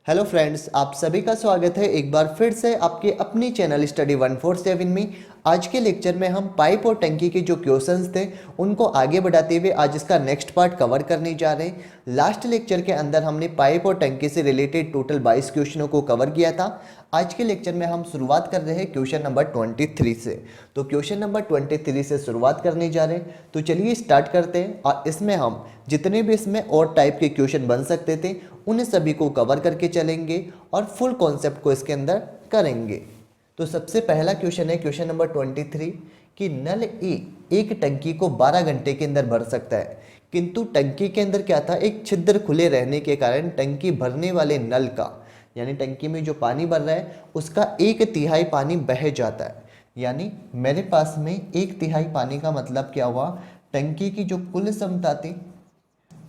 Hello friends, आप सभी का स्वागत है एक बार फिर से आपके अपनी चैनल स्टडी 147 में। आज के लेक्चर में हम पाइप और टंकी के जो क्वेश्चंस थे उनको आगे बढ़ाते हुए आज इसका नेक्स्ट पार्ट कवर करने जा रहे हैं। लास्ट लेक्चर के अंदर हमने पाइप और टंकी से रिलेटेड टोटल 22 क्वेश्चनों को कवर किया था। आज के लेक्चर में हम शुरुआत कर रहे हैं क्वेश्चन नंबर 23 से। तो क्वेश्चन नंबर 23 से शुरुआत करने जा रहे हैं, तो चलिए स्टार्ट करते हैं। और इसमें हम जितने भी इसमें और टाइप के क्वेश्चन बन सकते थे उन सभी को कवर करके चलेंगे और फुल कॉन्सेप्ट को इसके अंदर करेंगे। तो सबसे पहला क्वेश्चन है क्वेश्चन नंबर 23 कि नल ए एक टंकी को 12 घंटे के अंदर भर सकता है, किंतु टंकी के अंदर क्या था, एक छिद्र खुले रहने के कारण टंकी भरने वाले नल का यानी टंकी में जो पानी भर रहा है उसका 1/3 पानी बह जाता है। यानी मेरे पास में 1/3 पानी का मतलब क्या हुआ, टंकी की जो कुल क्षमता थी,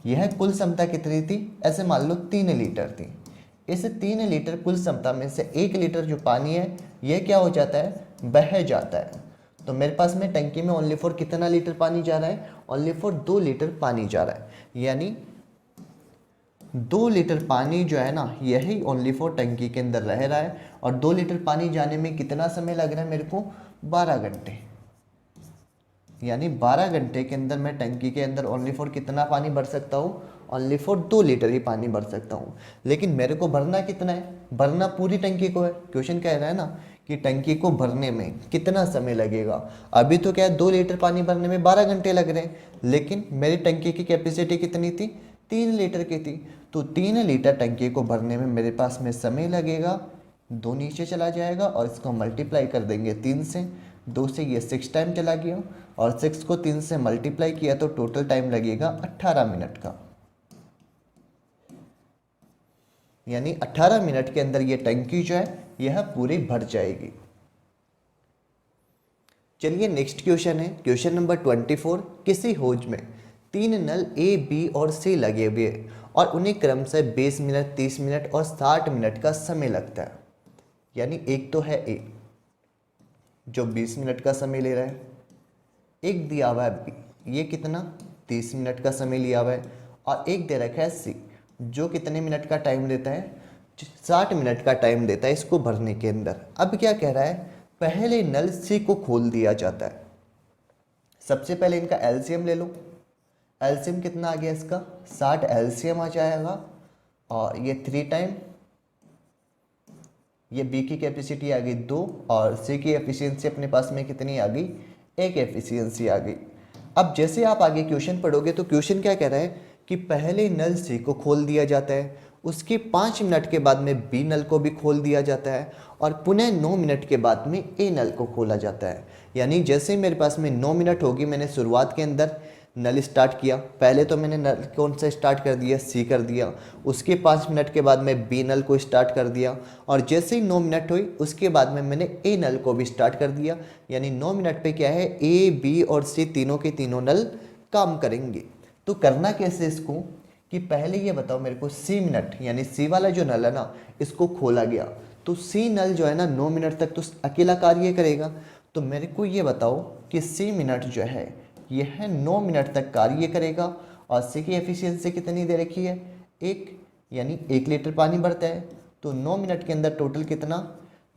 यह कुल क्षमता कितनी थी, ऐसे मान लो 3 लीटर थी। इस 3 लीटर कुल क्षमता में से 1 लीटर जो पानी है यह क्या हो जाता है, बह जाता है। तो मेरे पास में टंकी में ओनली फॉर कितना लीटर पानी जा रहा है, ओनली फॉर 2 लीटर पानी जा रहा है। यानी 2 लीटर पानी जो है ना, यही ओनली फॉर टंकी के अंदर रह रहा है। और 2 लीटर पानी जाने में कितना समय लग रहा है मेरे को, 12 घंटे। यानी 12 घंटे के अंदर मैं टंकी के अंदर ओनली फॉर कितना पानी भर सकता हूँ, ओनली फॉर 2 लीटर ही पानी भर सकता हूँ। लेकिन मेरे को भरना कितना है, भरना पूरी टंकी को है। क्वेश्चन कह रहा है ना कि टंकी को भरने में कितना समय लगेगा। अभी तो क्या है, 2 लीटर पानी भरने में 12 घंटे लग रहे हैं, लेकिन मेरी टंकी की कैपेसिटी कितनी थी, 3 लीटर की थी। तो 3 लीटर टंकी को भरने में मेरे पास में समय लगेगा, 2 नीचे चला जाएगा और इसको मल्टीप्लाई कर देंगे 3 से। 2 से ये 6 टाइम चला गया और 6 को 3 से मल्टीप्लाई किया तो टोटल टाइम लगेगा 18 मिनट का। यानी 18 मिनट के अंदर ये टंकी जो है यह पूरी भर जाएगी। चलिए नेक्स्ट क्वेश्चन है क्वेश्चन नंबर 24। किसी हौज में 3 नल ए बी और सी लगे हुए और उन्हें क्रमशः 20 मिनट 30 मिनट और 60 मिनट का समय लगता है। यानी एक तो है ए जो 20 मिनट का समय ले रहा है, एक दिया हुआ है बी, ये कितना 30 मिनट का समय लिया हुआ है, और एक दे रखा है सी जो कितने मिनट का टाइम लेता है, 60 मिनट का टाइम देता है इसको भरने के अंदर। अब क्या कह रहा है, पहले नल सी को खोल दिया जाता है। सबसे पहले इनका एलसीएम ले लो। एलसीएम कितना आ गया इसका, 60 एलसीएम आ जाएगा। और ये 3 टाइम, ये बी की कैपेसिटी आ गई 2 और सी की एफिशिएंसी अपने पास में कितनी आ गई, 1 एफिशिएंसी आ गई। अब जैसे आप आगे क्वेश्चन पढ़ोगे तो क्वेश्चन क्या कह रहा है कि पहले नल सी को खोल दिया जाता है, उसके 5 मिनट के बाद में बी नल को भी खोल दिया जाता है और पुनः 9 मिनट के बाद में ए नल को खोला जाता है। यानी जैसे मेरे पास में 9 मिनट होगी, मैंने शुरुआत के अंदर नल स्टार्ट किया, पहले तो मैंने नल कौन सा स्टार्ट कर दिया, सी कर दिया। उसके 5 मिनट के बाद मैं बी नल को स्टार्ट कर दिया और जैसे ही 9 मिनट हुई उसके बाद में मैंने ए नल को भी स्टार्ट कर दिया। यानी 9 मिनट पे क्या है, ए बी और सी तीनों के तीनों नल काम करेंगे। तो करना कैसे इसको, कि पहले ये बताओ मेरे को सी मिनट, यानी सी वाला जो नल है ना इसको खोला गया, तो सी नल जो है ना 9 मिनट तक तो अकेला कार्य करेगा। तो मेरे को ये बताओ कि सी मिनट जो है यह 9 मिनट तक कार्य करेगा और सी की एफिशिएंसी कितनी दे रखी है, 1, यानी 1 लीटर पानी भरता है। तो 9 मिनट के अंदर टोटल कितना,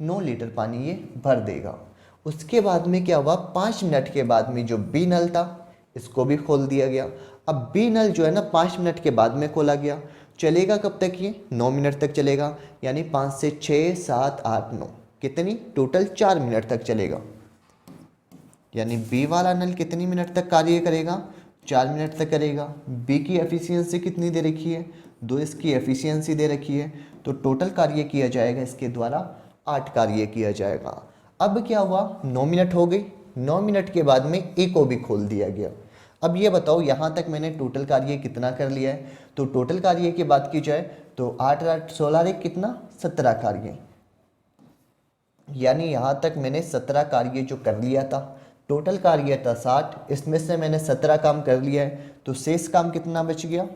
9 लीटर पानी ये भर देगा। उसके बाद में क्या हुआ, 5 मिनट के बाद में जो बी नल था इसको भी खोल दिया गया। अब बी नल जो है ना 5 मिनट के बाद में खोला गया, चलेगा कब तक, ये 9 मिनट तक चलेगा। यानी 5 से 6 7 8 9 कितनी, टोटल 4 मिनट तक चलेगा। यानी बी वाला नल कितनी मिनट तक कार्य करेगा, 4 मिनट तक करेगा। बी की एफिशिएंसी कितनी दे रखी है, 2 इसकी एफिशिएंसी दे रखी है। तो टोटल कार्य किया जाएगा इसके द्वारा 8 कार्य किया जाएगा। अब क्या हुआ, 9 मिनट हो गई, 9 मिनट के बाद में ए को भी खोल दिया गया। अब ये बताओ यहाँ तक मैंने टोटल कार्य कितना कर लिया है। तो टोटल कार्य की बात की जाए तो 8 8 16 1 कितना, 17 कार्य। यानी यहाँ तक मैंने 17 कार्य जो कर लिया था, टोटल कार्य था 60, इसमें से मैंने 17 काम कर लिया है। तो शेष काम कितना बच गया,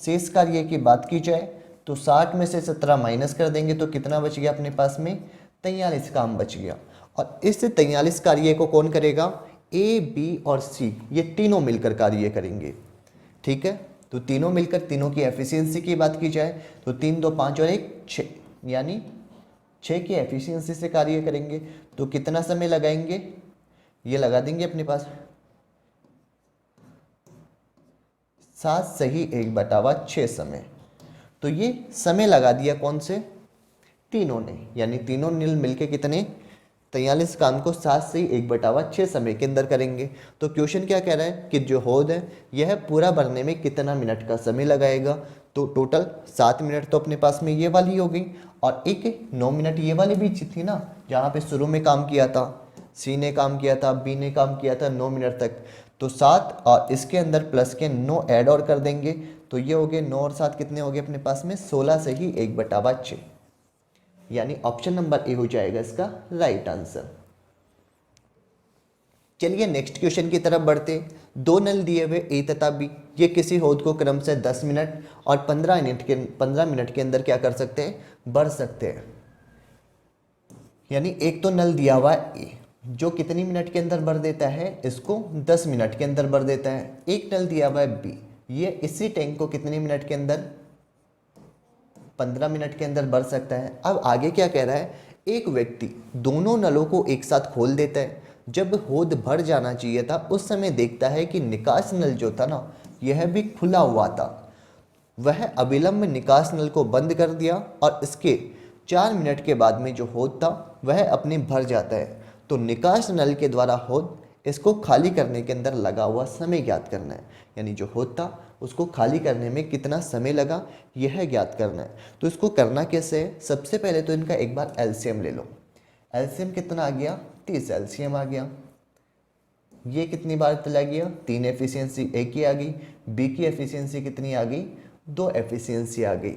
शेष कार्य की बात की जाए तो 60 में से 17 माइनस कर देंगे तो कितना बच गया अपने पास में, 43 काम बच गया। और इस 43 कार्य को कौन करेगा, ए बी और सी ये तीनों मिलकर कार्य करेंगे। ठीक है, तो तीनों मिलकर तीनों की एफिशिएंसी की बात की जाए तो 3 2 5 और 1 6, यानी 6 की एफिशिएंसी से कार्य करेंगे। तो कितना समय लगाएंगे, ये लगा देंगे अपने पास 7 सही 1/6 समय। तो ये समय लगा दिया कौन से, तीनों ने, यानी तीनों मिल मिलके कितने 43 काम को 7 से 1/6 समय के अंदर करेंगे। तो क्वेश्चन क्या कह रहा है कि जो हौद है यह पूरा भरने में कितना मिनट का समय लगाएगा। तो टोटल 7 मिनट तो अपने पास में ये वाली हो गई, और एक 9 मिनट ये वाली भी थी ना, जहाँ पे शुरू में काम किया था, सी ने काम किया था, बी ने काम किया था 9 मिनट तक। तो 7 और इसके अंदर प्लस के 9 ऐड और कर देंगे, तो ये हो गए 9 और 7 कितने हो गए अपने पास में 16 से ही 1/6, यानी ऑप्शन नंबर ए हो जाएगा इसका राइट आंसर। चलिए नेक्स्ट क्वेश्चन की तरफ बढ़ते। दो नल दिए हुए ए तथा बी, ये किसी हौद को क्रम से 10 मिनट और 15 मिनट के अंदर क्या कर सकते हैं, भर सकते हैं। यानी एक तो नल दिया हुआ है ए, जो कितनी मिनट के अंदर भर देता है, इसको 10 मिनट के अंदर भर देता है। एक नल दिया हुआ है बी, ये इसी टैंक को कितने मिनट के अंदर, 15 मिनट के अंदर भर सकता है। अब आगे क्या कह रहा है, एक व्यक्ति दोनों नलों को एक साथ खोल देता है। जब हौद भर जाना चाहिए था उस समय देखता है कि निकास नल जो था ना, यह भी खुला हुआ था। वह अविलंब निकास नल को बंद कर दिया और इसके 4 मिनट के बाद में जो हौद था वह अपने भर जाता है। तो निकास नल के द्वारा हौद इसको खाली करने के अंदर लगा हुआ समय ज्ञात करना है, यानी जो हौद था उसको खाली करने में कितना समय लगा यह ज्ञात करना है। तो इसको करना कैसे है, सबसे पहले तो इनका एक बार एलसीएम ले लो। एलसीएम कितना आ गया, 30 एलसीएम आ गया। ये कितनी बार चला गया, 3 एफिशिएंसी ए की आ गई, बी की एफिशिएंसी कितनी आ गई, 2 एफिशिएंसी आ गई।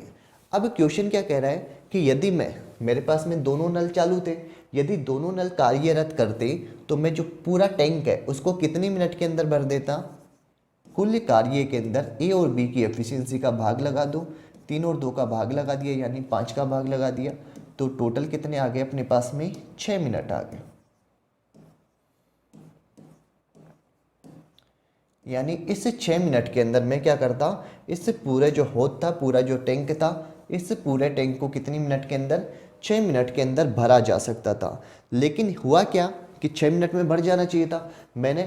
अब क्वेश्चन क्या कह रहा है कि यदि मेरे पास में दोनों नल चालू थे, यदि दोनों नल कार्यरत करते तो मैं जो पूरा टैंक है उसको कितने मिनट के अंदर भर देता। कुल कार्य के अंदर ए और बी की एफिशिएंसी का भाग लगा दो, 3 और 2 का भाग लगा दिया, यानी 5 का भाग लगा दिया। तो टोटल कितने आ गए अपने पास में, 6 मिनट आ गए। यानी इस 6 मिनट के अंदर मैं क्या करता, इस पूरे जो हौद था, पूरा जो टैंक था, इस पूरे टैंक को कितनी मिनट के अंदर, 6 मिनट के अंदर भरा जा सकता था। लेकिन हुआ क्या कि 6 मिनट में भर जाना चाहिए था। मैंने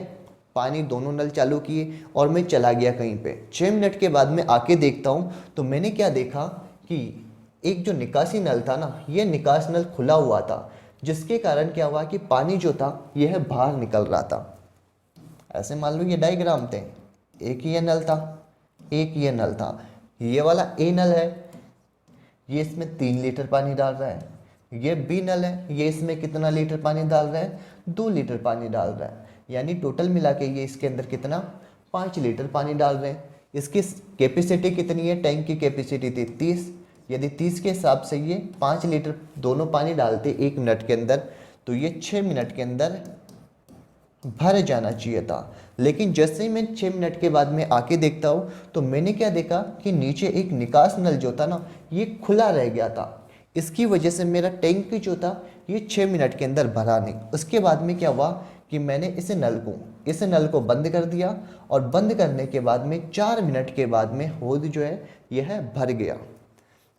पानी दोनों नल चालू किए और मैं चला गया कहीं पे। 6 मिनट के बाद में आके देखता हूँ तो मैंने क्या देखा कि एक जो निकासी नल था ना, ये निकास नल खुला हुआ था, जिसके कारण क्या हुआ कि पानी जो था यह बाहर निकल रहा था। ऐसे मान लो ये डायग्राम थे, एक ये नल था, एक ये नल था, ये वाला ए नल है, ये इसमें 3 लीटर पानी डाल रहा है। ये बी नल है, ये इसमें कितना लीटर पानी डाल रहा है, 2 लीटर पानी डाल रहा है। यानी टोटल मिला के ये इसके अंदर कितना, 5 लीटर पानी डाल रहे हैं। इसकी कैपेसिटी कितनी है, टैंक की कैपेसिटी थी 30। यदि 30 के हिसाब से ये 5 लीटर दोनों पानी डालते 1 मिनट के अंदर, तो ये 6 मिनट के अंदर भर जाना चाहिए था। लेकिन जैसे ही मैं 6 मिनट के बाद में आके देखता हूँ तो मैंने क्या देखा कि नीचे एक निकास नल जो था ना, ये खुला रह गया था। इसकी वजह से मेरा टैंक जो था ये 6 मिनट के अंदर भरा नहीं। उसके बाद में क्या हुआ कि मैंने इस नल को बंद कर दिया, और बंद करने के बाद में 4 मिनट के बाद में हौद जो है यह भर गया।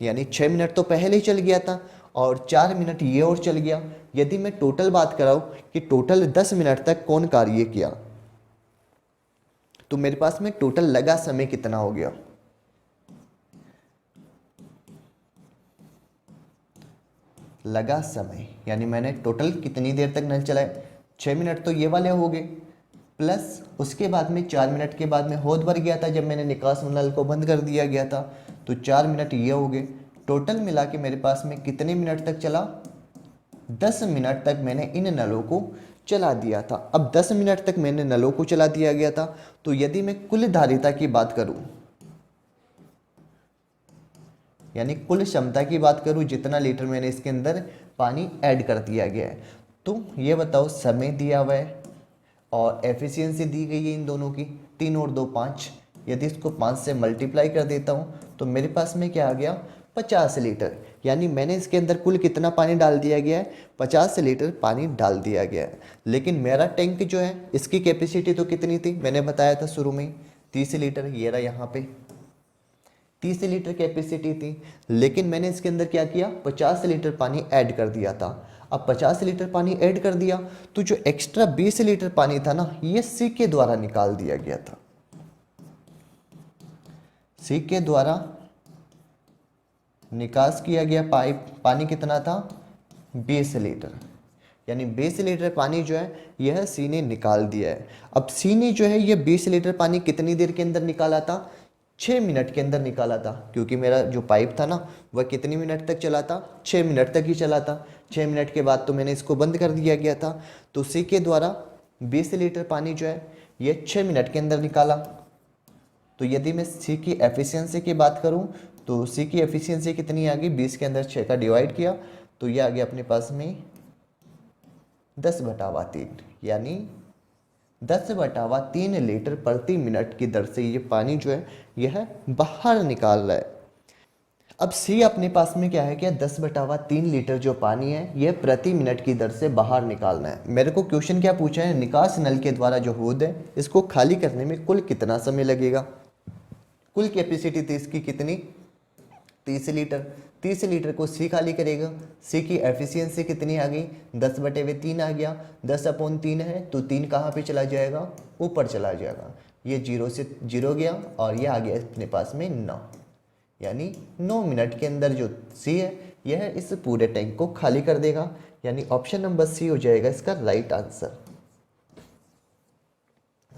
यानी 6 मिनट तो पहले ही चल गया था और 4 मिनट ये और चल गया। यदि मैं टोटल बात कराऊं कि टोटल 10 मिनट तक कौन कार्य किया, तो मेरे पास में टोटल लगा समय कितना हो गया, लगा समय, यानी मैंने टोटल कितनी देर तक नल चलाए, 6 मिनट तो ये वाले हो गए, प्लस उसके बाद में 4 मिनट के बाद में हौद भर गया था जब मैंने निकास नल को बंद कर दिया गया था, तो 4 मिनट ये हो गए। टोटल मिला के मेरे पास में कितने मिनट तक चला, 10 मिनट तक मैंने इन नलों को चला दिया था। अब 10 मिनट तक मैंने नलों को चला दिया गया था, तो यदि मैं कुल धारिता की बात करूं, यानी कुल क्षमता की बात करूं, जितना लीटर मैंने इसके अंदर पानी ऐड कर दिया गया है, तो ये बताओ समय दिया हुआ है और एफिशिएंसी दी गई है इन दोनों की, 3 और 2 5। यदि इसको 5 से मल्टीप्लाई कर देता हूँ तो मेरे पास में क्या आ गया, 50 लीटर। यानी मैंने इसके अंदर कुल कितना पानी डाल दिया गया है, 50 लीटर पानी डाल दिया गया है। लेकिन मेरा टैंक जो है इसकी कैपेसिटी तो कितनी थी, मैंने बताया था शुरू में 30 लीटर, ये रहा यहाँ पे 30 लीटर कैपेसिटी थी, लेकिन मैंने इसके अंदर क्या किया, 50 लीटर पानी ऐड कर दिया था। अब 50 लीटर पानी ऐड कर दिया तो जो एक्स्ट्रा 20 लीटर पानी था ना, ये सी के द्वारा निकाल दिया गया था। सी के द्वारा निकास किया गया पानी कितना था, 20 लीटर, यानी 20 लीटर पानी जो है यह सी ने निकाल दिया है। अब सी ने जो है ये 20 लीटर पानी कितनी देर के अंदर निकाला था, 6 मिनट के अंदर निकाला था, क्योंकि मेरा जो पाइप था ना वह कितनी मिनट तक चला था, 6 मिनट तक ही चला था। 6 मिनट के बाद तो मैंने इसको बंद कर दिया गया था। तो सी के द्वारा 20 लीटर पानी जो है ये 6 मिनट के अंदर निकाला। तो यदि मैं सी की एफिशिएंसी की बात करूं तो सी की एफिशिएंसी कितनी आ गई, 20 के अंदर 6 का डिवाइड किया तो ये आ गया अपने पास में 10/3, यानी 10/3 लीटर प्रति मिनट की दर से ये पानी जो है यह बाहर निकाल रहा है। अब सी अपने पास में क्या है, क्या 10/3 लीटर जो पानी है यह प्रति मिनट की दर से बाहर निकालना है। मेरे को क्वेश्चन क्या पूछा है, निकास नल के द्वारा जो हौद है इसको खाली करने में कुल कितना समय लगेगा। कुल कैपेसिटी थी इसकी कितनी, 30 लीटर। 30 लीटर को सी खाली करेगा, सी की एफिशिएंसी कितनी आ गई, 10/3 आ गया। 10/3 है तो 3 कहाँ पे चला जाएगा, ऊपर चला जाएगा। ये 0 से 0 गया और ये आ गया अपने पास में 9, यानी 9 मिनट के अंदर जो सी है यह इस पूरे टैंक को खाली कर देगा। यानी ऑप्शन नंबर सी हो जाएगा इसका राइट आंसर।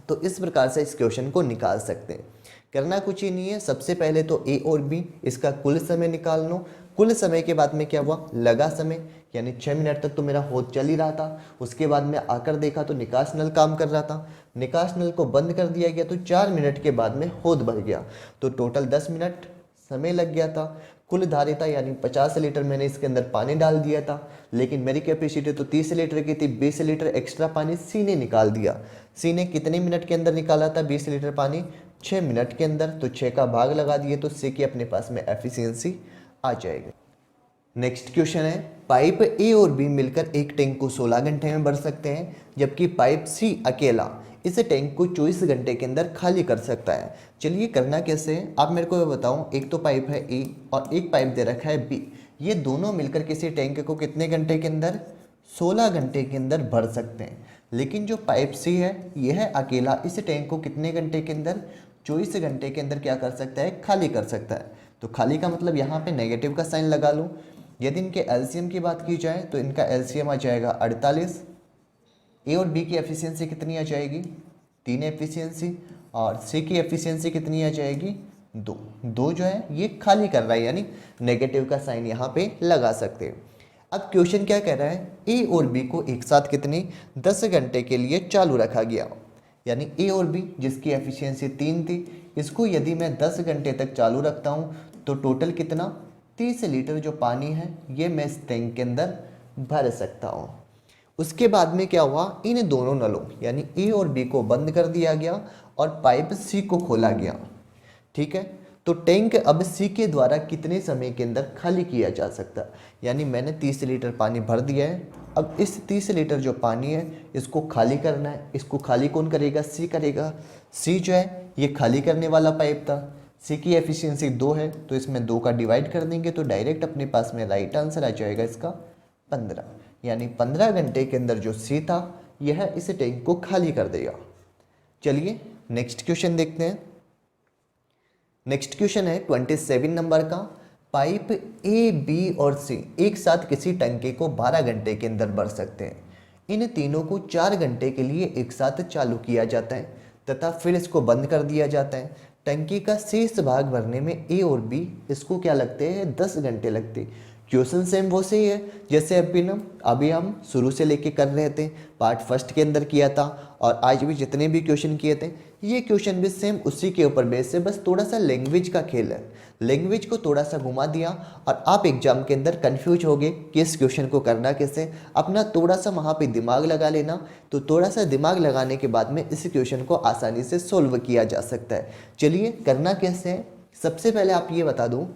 तो इस प्रकार से इस क्वेश्चन को निकाल सकते हैं। करना कुछ ही नहीं है, सबसे पहले तो ए और बी इसका कुल समय निकाल लो। कुल समय के बाद में क्या हुआ, लगा समय, यानी 6 मिनट तक तो मेरा हौद चल ही रहा था। उसके बाद में आकर देखा तो निकास नल काम कर रहा था, निकास नल को बंद कर दिया गया तो 4 मिनट के बाद में हौद भर गया, तो टोटल 10 मिनट समय लग गया था। कुल धारिता यानी 50 लीटर मैंने इसके अंदर पानी डाल दिया था, लेकिन मेरी कैपेसिटी तो 30 लीटर की थी, 20 लीटर एक्स्ट्रा पानी सी ने निकाल दिया। सी ने कितने मिनट के अंदर निकाला था 20 लीटर पानी, 6 मिनट के अंदर, तो 6 का भाग लगा दिए तो सी की अपने पास में एफिशिएंसी आ जाएगी। नेक्स्ट क्वेश्चन है, पाइप ए और बी मिलकर एक टैंक को 16 घंटे में भर सकते हैं, जबकि पाइप सी अकेला इस टैंक को 24 घंटे के अंदर खाली कर सकता है। चलिए करना कैसे है, आप मेरे को बताओ। एक तो पाइप है ए और एक पाइप दे रखा है बी, ये दोनों मिलकर किसी टैंक को कितने घंटे के अंदर, 16 घंटे के अंदर भर सकते हैं। लेकिन जो पाइप सी है यह अकेला इस टैंक को कितने घंटे के अंदर, 24 घंटे के अंदर क्या कर सकता है, खाली कर सकता है। तो खाली का मतलब यहाँ पे नेगेटिव का साइन लगा लूँ। यदि इनके एलसीएम की बात की जाए तो इनका एलसीएम आ जाएगा 48। ए और बी की एफिशिएंसी कितनी आ जाएगी, 3 एफिशिएंसी, और सी की एफिशिएंसी कितनी आ जाएगी, 2 जो है ये खाली कर रहा है, यानी नेगेटिव का साइन यहाँ पे लगा सकते हैं। अब क्वेश्चन क्या कह रहा है, ए और बी को एक साथ कितने 10 घंटे के लिए चालू रखा गया, यानी ए और बी जिसकी एफिशिएंसी 3 थी, इसको यदि मैं 10 घंटे तक चालू रखता हूँ तो टोटल कितना 30 लीटर जो पानी है ये मैं इस टैंक के अंदर भर सकता हूँ। उसके बाद में क्या हुआ, इन दोनों नलों यानी ए और बी को बंद कर दिया गया और पाइप सी को खोला गया। ठीक है, तो टैंक अब सी के द्वारा कितने समय के अंदर खाली किया जा सकता है, यानी मैंने 30 लीटर पानी भर दिया है। अब इस 30 लीटर जो पानी है इसको खाली करना है। इसको खाली कौन करेगा, सी करेगा। सी जो है ये खाली करने वाला पाइप था, सी की एफिशिएंसी 2 है तो इसमें 2 का डिवाइड कर देंगे तो डायरेक्ट अपने पास में राइट आंसर आ जाएगा इसका 15, यानी 15 घंटे के अंदर जो सी था यह इस टैंक को खाली कर देगा। चलिए नेक्स्ट क्वेश्चन देखते हैं। नेक्स्ट क्वेश्चन है 27 नंबर का, पाइप ए बी और सी एक साथ किसी टंकी को 12 घंटे के अंदर भर सकते हैं। इन तीनों को 4 घंटे के लिए एक साथ चालू किया जाता है तथा फिर इसको बंद कर दिया जाता है। टंकी का शेष भाग भरने में ए और बी इसको क्या लगते हैं, 10 घंटे लगते हैं। क्वेश्चन सेम वो से ही है जैसे अभी हम शुरू से लेके कर रहे थे, पार्ट फर्स्ट के अंदर किया था और आज भी जितने भी क्वेश्चन किए थे ये क्वेश्चन भी सेम उसी के ऊपर बेस है, बस थोड़ा सा लैंग्वेज का खेल है। लैंग्वेज को थोड़ा सा घुमा दिया और आप एग्जाम के अंदर कंफ्यूज हो गए कि इस क्वेश्चन को करना कैसे। अपना थोड़ा सा वहाँ पे दिमाग लगा लेना, तो थोड़ा सा दिमाग लगाने के बाद में इस क्वेश्चन को आसानी से सोल्व किया जा सकता है। चलिए करना कैसे है, सबसे पहले आप ये बता दो,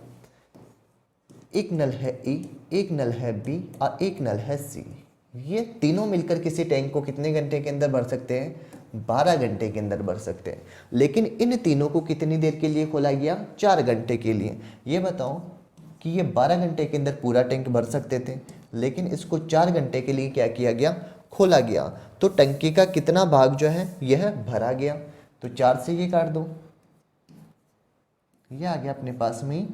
एक नल है ए, एक नल है बी और एक नल है सी। ये तीनों मिलकर किसी टैंक को कितने घंटे के अंदर भर सकते हैं, 12 घंटे के अंदर भर सकते हैं। लेकिन इन तीनों को कितनी देर के लिए खोला गया? 4 घंटे के लिए। ये बताओ कि ये 12 घंटे के अंदर पूरा टैंक भर सकते थे, लेकिन इसको 4 घंटे के लिए क्या किया गया? खोला गया। तो टंकी का कितना भाग जो है यह भरा गया? तो 4 से ये काट दो, ये आ गया अपने पास में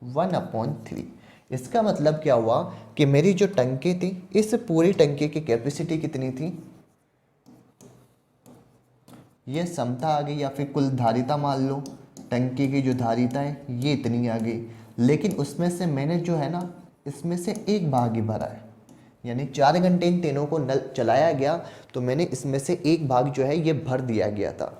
1/3। इसका मतलब क्या हुआ कि मेरी जो टंकी थी, इस पूरी टंकी की कैपेसिटी कितनी थी? ये क्षमता आ गई या फिर कुल धारिता मान लो, टंकी की जो धारिता है ये इतनी आ गई। लेकिन उसमें से मैंने जो है ना, इसमें से एक भाग ही भरा है, यानी 4 घंटे इन तीनों को नल चलाया गया तो मैंने इसमें से एक भाग जो है ये भर दिया गया था।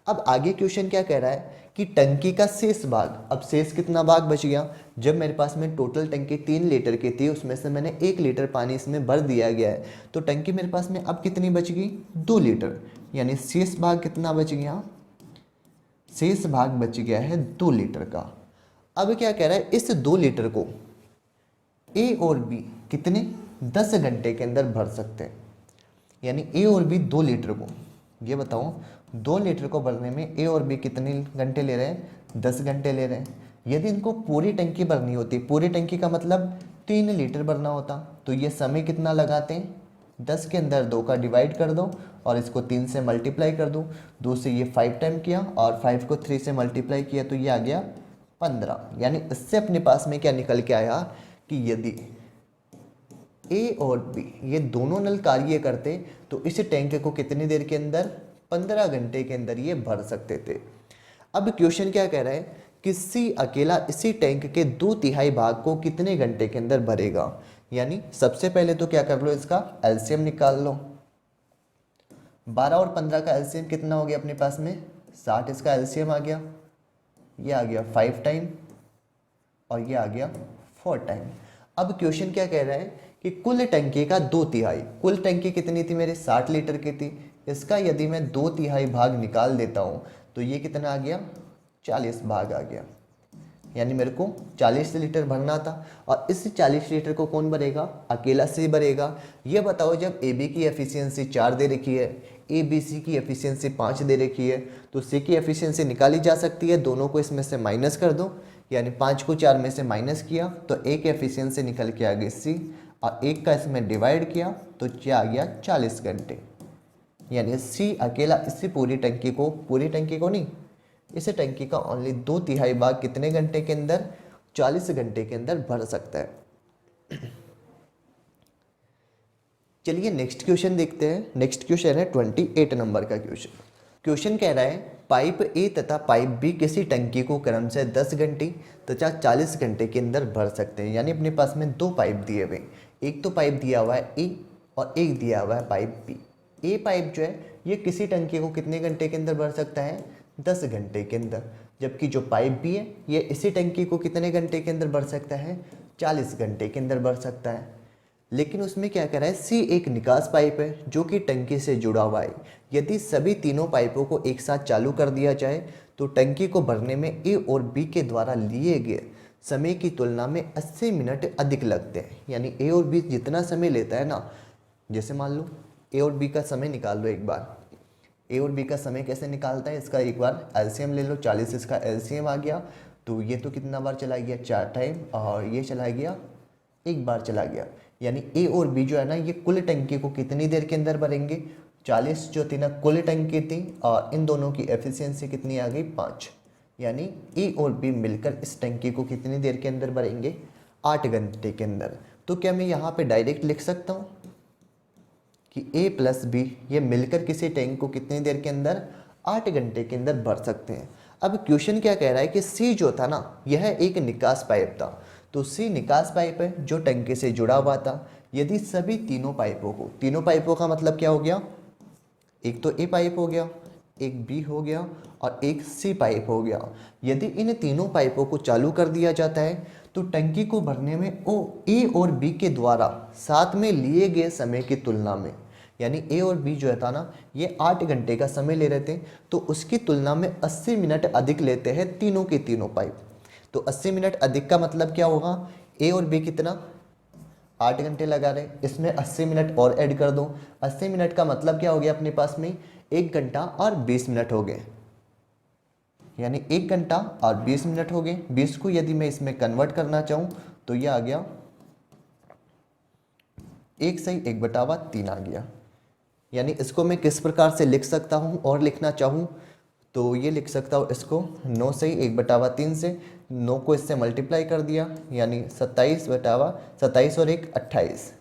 अब आगे क्वेश्चन क्या कह रहा है कि टंकी का शेष भाग, अब शेष कितना भाग बच गया? जब मेरे पास में टोटल टंकी 3 लीटर की थी, उसमें से मैंने 1 लीटर पानी इसमें भर दिया गया है, तो टंकी मेरे पास में अब कितनी बच गई? 2 लीटर। यानी शेष भाग कितना बच गया? शेष भाग बच गया है 2 लीटर का। अब क्या कह रहा है, इस 2 लीटर को ए और बी कितने 10 घंटे के अंदर भर सकते हैं। यानी ए और बी 2 लीटर को, ये बताओ 2 लीटर को भरने में ए और बी कितने घंटे ले रहे हैं? 10 घंटे ले रहे हैं। यदि इनको पूरी टंकी भरनी होती, पूरी टंकी का मतलब 3 लीटर भरना होता, तो ये समय कितना लगाते हैं? 10 के अंदर 2 का डिवाइड कर दो और इसको 3 से मल्टीप्लाई कर दो। 2 से ये 5 टाइम किया और 5 को 3 से मल्टीप्लाई किया तो ये आ गया 15। यानी इससे अपने पास में क्या निकल के आया कि यदि ए और बी ये दोनों नल कार्य करते तो इस टैंक को कितनी देर के अंदर? 15 घंटे के अंदर ये भर सकते थे। अब क्वेश्चन क्या कह रहा है कि सी अकेला इसी टैंक के 2/3 भाग को कितने घंटे के अंदर भरेगा? यानी सबसे पहले तो क्या कर लो, इसका एलसीएम निकाल लो। 12 और 15 का एलसीएम कितना हो गया अपने पास में? 60। इसका एलसीएम आ गया, ये आ गया 5 टाइम और ये आ गया 4 टाइम। अब क्वेश्चन क्या कह रहा है कि कुल टंकी का 2/3, कुल टंकी कितनी थी मेरे? 60 लीटर की थी। इसका यदि मैं 2/3 भाग निकाल देता हूँ तो ये कितना आ गया? 40 भाग आ गया। यानी मेरे को 40 लीटर भरना था और इस 40 लीटर को कौन भरेगा? अकेला से भरेगा। ये बताओ, जब ए बी की एफिशिएंसी 4 दे रखी है, ए बी सी की एफिशिएंसी 5 दे रखी है, तो सी की एफिशिएंसी निकाली जा सकती है। दोनों को इसमें से माइनस कर दो, यानी 5 को 4 में से माइनस किया तो एक एफिशिएंसी निकल के आ गई सी, और एक का इसमें डिवाइड किया तो क्या आ गया? 40 घंटे। यानी सी अकेला इसी पूरी टंकी को नहीं, इस टंकी का ओनली 2/3 भाग कितने घंटे के अंदर? 40 घंटे के अंदर भर सकता है। चलिए नेक्स्ट क्वेश्चन देखते हैं। नेक्स्ट क्वेश्चन है 28 नंबर का क्वेश्चन। क्वेश्चन कह रहा है पाइप ए तथा पाइप बी किसी टंकी को क्रम से 10 घंटे तथा 40 घंटे के अंदर भर सकते हैं। यानी अपने पास में 2 पाइप दिए हुए, एक तो पाइप दिया हुआ है ए और एक दिया हुआ है पाइप बी। ए पाइप जो है ये किसी टंकी को कितने घंटे के अंदर भर सकता है? 10 घंटे के अंदर। जबकि जो पाइप बी है ये इसी टंकी को कितने घंटे के अंदर भर सकता है? 40 घंटे के अंदर भर सकता है। लेकिन उसमें क्या कर रहा है, सी एक निकास पाइप है जो कि टंकी से जुड़ा हुआ है। यदि सभी तीनों पाइपों को एक साथ चालू कर दिया जाए तो टंकी को भरने में ए और बी के द्वारा लिए गए समय की तुलना में 80 मिनट अधिक लगते हैं। यानी ए और बी जितना समय लेता है ना, जैसे मान लो ए और बी का समय निकाल लो एक बार। ए और बी का समय कैसे निकालता है, इसका एक बार एलसीएम ले लो। 40 इसका एलसीएम आ गया तो ये तो कितना बार चला गया? 4 टाइम, और ये चला गया एक बार चला गया। यानी ए और बी जो है ना ये कुल टंकी को कितनी देर के अंदर भरेंगे? 40 जो थी ना कुल टंकी थी, और इन दोनों की एफिशिएंसी कितनी आ गई? 5। यानी ए और बी मिलकर इस टंकी को कितनी देर के अंदर भरेंगे? 8 घंटे के अंदर। तो क्या मैं यहाँ पे डायरेक्ट लिख सकता हूँ कि ए प्लस बी ये मिलकर किसी टैंक को कितनी देर के अंदर? 8 घंटे के अंदर भर सकते हैं। अब क्वेश्चन क्या कह रहा है कि सी जो था ना यह एक निकास पाइप था, तो सी निकास पाइप है जो टंकी से जुड़ा हुआ था। यदि सभी तीनों पाइपों का मतलब क्या हो गया? एक तो ए पाइप हो गया, एक बी हो गया और एक सी पाइप हो गया। यदि इन तीनों पाइपों को चालू कर दिया जाता है तो टंकी को भरने में ए और बी के द्वारा साथ में लिए गए समय की तुलना में, यानी ए और बी जो था ना ये 8 घंटे का समय ले रहे थे, तो उसकी तुलना में 80 मिनट अधिक लेते हैं तीनों के तीनों पाइप। तो 80 मिनट अधिक का मतलब क्या होगा? ए और बी कितना? 8 घंटे लगा रहे, इसमें 80 मिनट और ऐड कर दो। 80 मिनट का मतलब क्या हो गया अपने पास में? 1 घंटा और 20 मिनट हो गए, यानी 1 घंटा और 20 मिनट हो गए। 20 को यदि मैं इसमें कन्वर्ट करना चाहूँ तो ये आ गया 1/1/3 आ गया। यानी इसको मैं किस प्रकार से लिख सकता हूँ और लिखना चाहूँ तो ये लिख सकता हूँ इसको 9/1/3 से 9 को इससे मल्टीप्लाई कर दिया, यानी 27 और 1 28,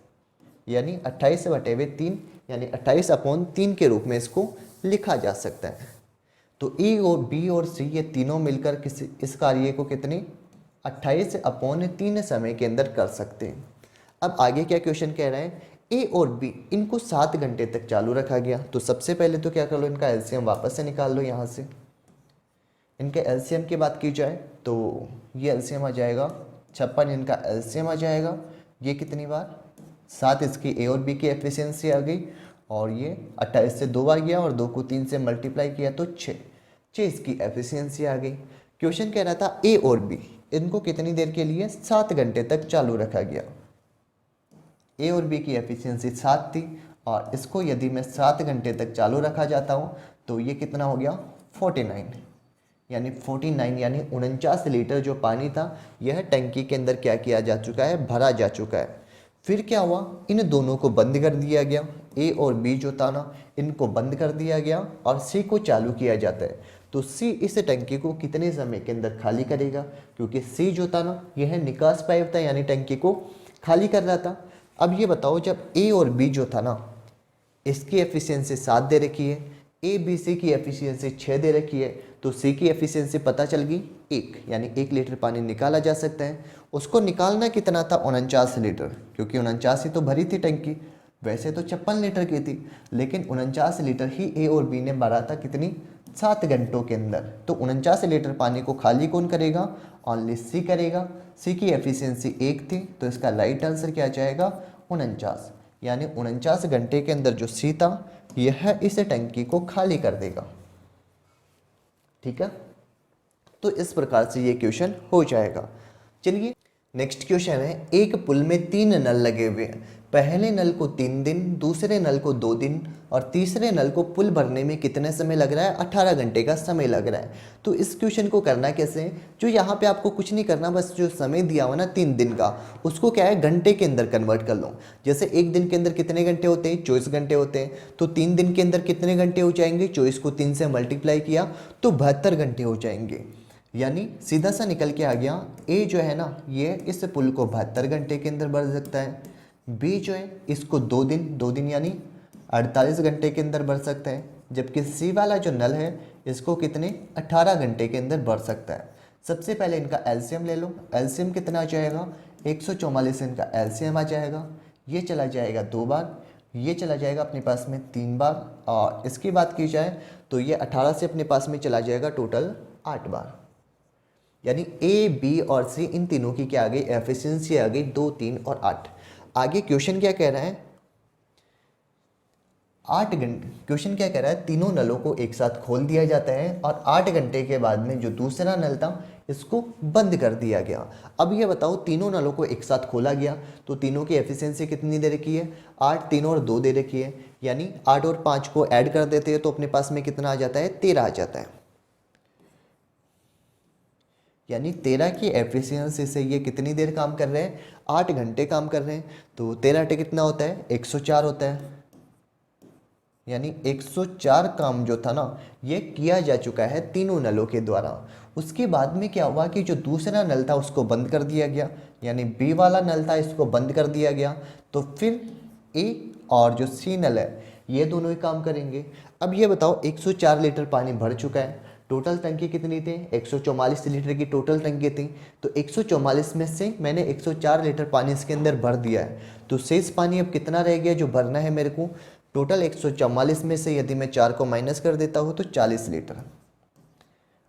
यानी 28/3, यानी 28/3 के रूप में इसको लिखा जा सकता है। तो ए और बी और सी ये तीनों मिलकर इस कार्य को कितने 28/3 समय के अंदर कर सकते हैं। अब आगे क्या क्वेश्चन कह रहा है, ए और बी इनको 7 घंटे तक चालू रखा गया। तो सबसे पहले तो क्या कर लो, इनका एलसीएम वापस से निकाल लो। यहाँ से इनके एलसीएम की बात की जाए तो ये एलसीएम आ जाएगा 56, इनका एलसीएम आ जाएगा। ये कितनी बार 7, इसकी ए और बी की एफिशिएंसी आ गई, और ये 28 से 2 बार गया और 2 को 3 से मल्टीप्लाई किया तो 6 इसकी एफिशिएंसी आ गई। क्वेश्चन कह रहा था ए और बी इनको कितनी देर के लिए 7 घंटे तक चालू रखा गया। ए और बी की एफिशिएंसी 7 थी, और इसको यदि मैं 7 घंटे तक चालू रखा जाता हूँ तो ये कितना हो गया 49, यानी 49 यानी 49 लीटर जो पानी था यह टंकी के अंदर क्या किया जा चुका है, भरा जा चुका है। फिर क्या हुआ, इन दोनों को बंद कर दिया गया। ए और बी जो था ना इनको बंद कर दिया गया और सी को चालू किया जाता है। तो सी इस टंकी को कितने समय के अंदर खाली करेगा, क्योंकि सी जो था ना यह निकास पाइप था, यानी टंकी को खाली कर रहा था। अब ये बताओ, जब ए और बी जो था ना इसकी एफिशिएंसी 7 दे रखी है, ए बी सी की एफिशिएंसी 6 दे रखी है, तो सी की एफिशिएंसी पता चल गई 1, यानी 1 लीटर पानी निकाला जा सकता है। उसको निकालना कितना था 49 लीटर, क्योंकि 49 ही तो भरी थी टंकी, वैसे तो 56 लीटर की थी, लेकिन 49 लीटर ही ए और बी ने भरा था कितनी 7 घंटों के अंदर। तो 49 लीटर पानी को खाली कौन करेगा, ओनली सी करेगा। सी की एफिशिएंसी 1 थी, तो इसका राइट आंसर क्या जाएगा 49, यानी 49 घंटे के अंदर जो सी था यह इस टंकी को खाली कर देगा। ठीक है, तो इस प्रकार से ये क्वेश्चन हो जाएगा। चलिए नेक्स्ट क्वेश्चन है, एक पुल में 3 नल लगे हुए हैं। पहले नल को 3 दिन, दूसरे नल को 2 दिन और तीसरे नल को पुल भरने में कितने समय लग रहा है, 18 घंटे का समय लग रहा है। तो इस क्वेश्चन को करना कैसे है, जो यहाँ पे आपको कुछ नहीं करना, बस जो समय दिया हुआ ना 3 दिन का, उसको क्या है घंटे के अंदर कन्वर्ट कर लो। जैसे एक दिन के अंदर कितने घंटे होते हैं, 24 घंटे होते हैं, तो 3 दिन के अंदर कितने घंटे हो जाएंगे, 24 को 3 से मल्टीप्लाई किया तो 72 घंटे हो जाएंगे। यानी सीधा सा निकल के आ गया, ए जो है ना ये इस पुल को 72 घंटे के अंदर भर सकता है, बी जो है इसको 2 दिन यानी 48 घंटे के अंदर भर सकता है, जबकि सी वाला जो नल है इसको कितने 18 घंटे के अंदर भर सकता है। सबसे पहले इनका एलसीएम ले लो, एलसीएम कितना आ जाएगा 144, इनका एलसीएम आ जाएगा। ये चला जाएगा 2 बार, ये चला जाएगा अपने पास में 3 बार, और इसकी बात की जाए तो ये 18 से अपने पास में चला जाएगा टोटल 8 बार। यानी ए बी और सी इन तीनों की क्या आ गई, एफिशिएंसी आ गई 2, 3 और 8। आगे क्वेश्चन क्या कह रहा है, 8 घंटे, क्वेश्चन क्या कह रहा है, तीनों नलों को एक साथ खोल दिया जाता है और 8 घंटे के बाद में जो दूसरा नल था इसको बंद कर दिया गया। अब ये बताओ, तीनों नलों को एक साथ खोला गया तो तीनों की एफिशिएंसी कितनी दे रखी है, 8, 3 और 2 दे रखी है, यानी 8 और 5 को ऐड कर देते हैं तो अपने पास में कितना आ जाता है 13 आ जाता है। यानी 13 की एफिशिएंसी से ये कितनी देर काम कर रहे हैं, 8 घंटे काम कर रहे हैं। तो 13 टे कितना होता है 104 होता है, यानी 104 काम जो था ना ये किया जा चुका है तीनों नलों के द्वारा। उसके बाद में क्या हुआ कि जो दूसरा नल था उसको बंद कर दिया गया, यानी बी वाला नल था इसको बंद कर दिया गया, तो फिर ए और जो सी नल है ये दोनों ही काम करेंगे। अब ये बताओ 104 लीटर पानी भर चुका है, टोटल टंकी कितनी थी 144 लीटर की टोटल टंकी थी, तो 144 में से मैंने 104 लीटर पानी इसके अंदर भर दिया है, तो शेष पानी अब कितना रह गया जो भरना है मेरे को, टोटल 144 में से यदि मैं 4 को माइनस कर देता हूँ तो 40 लीटर।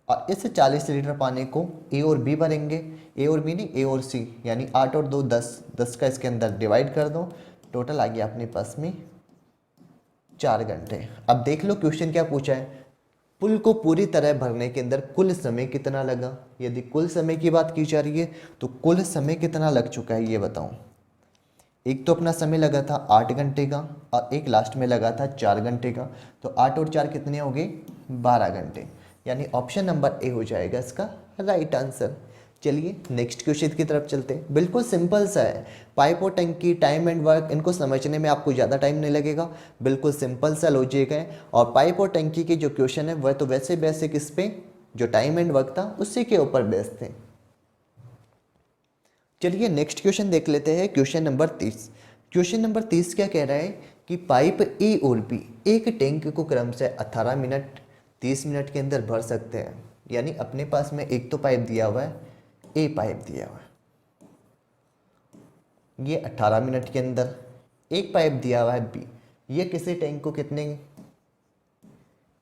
और इस 40 लीटर पानी को ए और बी भरेंगे, ए और बी नहीं ए और सी, यानी 8 और 2 10, 10 का इसके अंदर डिवाइड कर दो, टोटल आ गया अपने पास में 4 घंटे। अब देख लो क्वेश्चन क्या पूछा है, पुल को पूरी तरह भरने के अंदर कुल समय कितना लगा। यदि कुल समय की बात की जा रही है तो कुल समय कितना लग चुका है ये बताऊं। एक तो अपना समय लगा था 8 घंटे का और एक लास्ट में लगा था 4 घंटे का, तो 8 और 4 कितने हो गए, 12 घंटे। यानी ऑप्शन नंबर ए हो जाएगा इसका राइट आंसर। चलिए नेक्स्ट क्वेश्चन की तरफ चलते हैं। बिल्कुल सिंपल सा है, पाइप और टंकी, टाइम एंड वर्क, इनको समझने में आपको ज़्यादा टाइम नहीं लगेगा। बिल्कुल सिंपल सा लॉजिक है। और पाइप और टंकी के जो क्वेश्चन है वह तो वैसे बेसिक इस पे जो टाइम एंड वर्क था उसी के ऊपर बेस्ड थे। चलिए नेक्स्ट क्वेश्चन देख लेते हैं, क्वेश्चन नंबर 30। क्वेश्चन नंबर 30 क्या कह रहा है कि पाइप ए और बी एक टैंक को क्रम से 18 मिनट 30 मिनट के अंदर भर सकते हैं। यानी अपने पास में एक तो पाइप दिया हुआ है, ए पाइप दिया हुआ है, ये 18 मिनट के अंदर, एक पाइप दिया हुआ है बी, ये किसी टैंक को कितने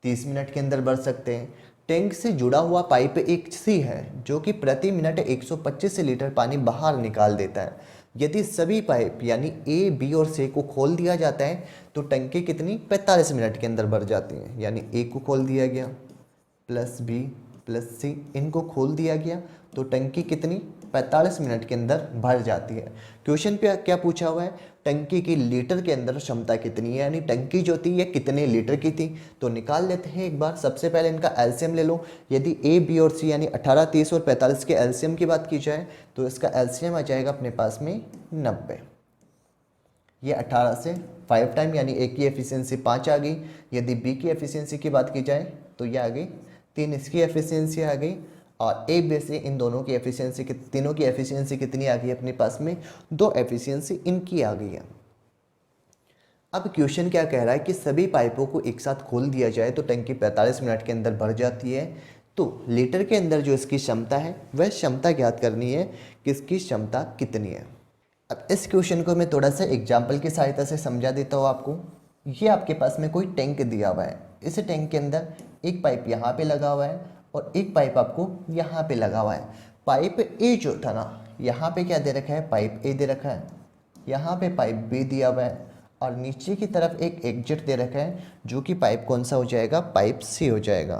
30 मिनट के अंदर भर सकते हैं। टैंक से जुड़ा हुआ पाइप एक सी है जो कि प्रति मिनट 125 लीटर पानी बाहर निकाल देता है। यदि सभी पाइप यानी ए बी और सी को खोल दिया जाता है तो टंकी कितनी 45 मिनट के अंदर भर जाती है। यानी ए को खोल दिया गया प्लस बी प्लस सी, इनको खोल दिया गया तो टंकी कितनी 45 मिनट के अंदर भर जाती है। क्वेश्चन पे क्या पूछा हुआ है, टंकी की लीटर के अंदर क्षमता कितनी है, यानी टंकी जो थी ये कितने लीटर की थी। तो निकाल लेते हैं एक बार। सबसे पहले इनका एलसीएम ले लो। यदि ए बी और सी यानी 18 30 और 45 के एलसीएम की बात की जाए तो इसका एलसीएम आ जाएगा अपने पास में 90। ये 18 से 5 टाइम यानी ए की एफिशिएंसी 5 आ गई। यदि बी की एफिशिएंसी की बात की जाए तो ये आ गई 3, इसकी एफिशिएंसी आ गई। और ए बी सी इन दोनों की एफिशिएंसी, तीनों की एफिशिएंसी कितनी आ गई अपने पास में, 2 एफिशिएंसी इनकी आ गई है। अब क्वेश्चन क्या कह रहा है कि सभी पाइपों को एक साथ खोल दिया जाए तो टंकी 45 मिनट के अंदर भर जाती है। तो लीटर के अंदर जो इसकी क्षमता है वह क्षमता ज्ञात करनी है कि इसकी क्षमता कितनी है। अब इस क्वेश्चन को मैं थोड़ा सा एग्जाम्पल की सहायता से समझा देता हूँ आपको। ये आपके पास में कोई टैंक दिया हुआ है, इस टैंक के अंदर एक पाइप यहाँ पे लगा हुआ है और एक पाइप आपको यहाँ पे लगा हुआ है। पाइप ए जो था ना, यहाँ पे क्या दे रखा है, पाइप ए दे रखा है, यहाँ पे पाइप बी दिया हुआ है और नीचे की तरफ एक एग्जिट दे रखा है जो कि पाइप कौन सा हो जाएगा, पाइप सी हो जाएगा।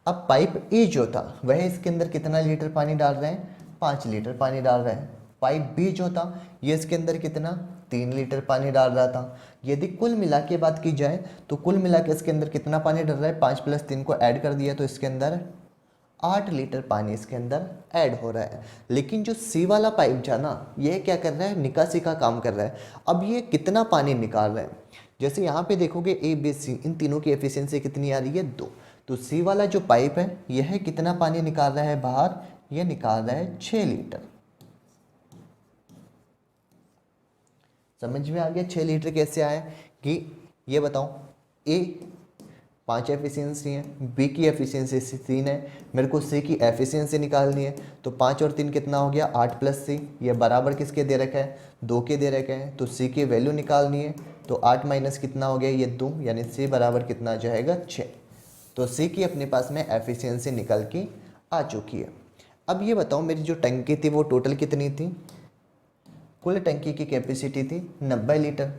अब पाइप ए जो था वह इसके अंदर कितना लीटर पानी डाल रहे हैं, 5 लीटर पानी डाल रहे हैं। पाइप बी जो था ये इसके अंदर कितना 3 लीटर पानी डाल रहा था। यदि कुल मिला के बात की जाए तो कुल मिला के इसके अंदर कितना पानी डल रहा है, 5 + 3 को ऐड कर दिया तो इसके अंदर 8 लीटर पानी इसके अंदर ऐड हो रहा है। लेकिन जो सी वाला पाइप था ना, ये क्या कर रहा है, निकासी का काम कर रहा है। अब ये कितना पानी निकाल रहा है, जैसे यहाँ पे देखोगे ए बी सी इन तीनों की एफिशिएंसी कितनी आ रही है, 2। तो सी वाला जो पाइप है यह कितना पानी निकाल रहा है बाहर, यह निकाल रहा है 6 लीटर। समझ में आ गया 6 लीटर कैसे आया कि ये बताओ, ए 5 एफिशिएंसी है, बी की एफिशिएंसी 3 है, मेरे को सी की एफिशिएंसी निकालनी है। तो 5 और 3 कितना हो गया, 8 + सी, ये बराबर किसके दे रखा है, 2 के दे रखा है। तो सी की वैल्यू निकालनी है तो 8 माइनस कितना हो गया, ये 2, यानी सी बराबर कितना आ जाएगा 6। तो सी की अपने पास में एफिशिएंसी निकल के आ चुकी है। अब ये बताओ मेरी जो टंकी थी वो टोटल कितनी थी, कुल टंकी की कैपेसिटी थी 90 लीटर।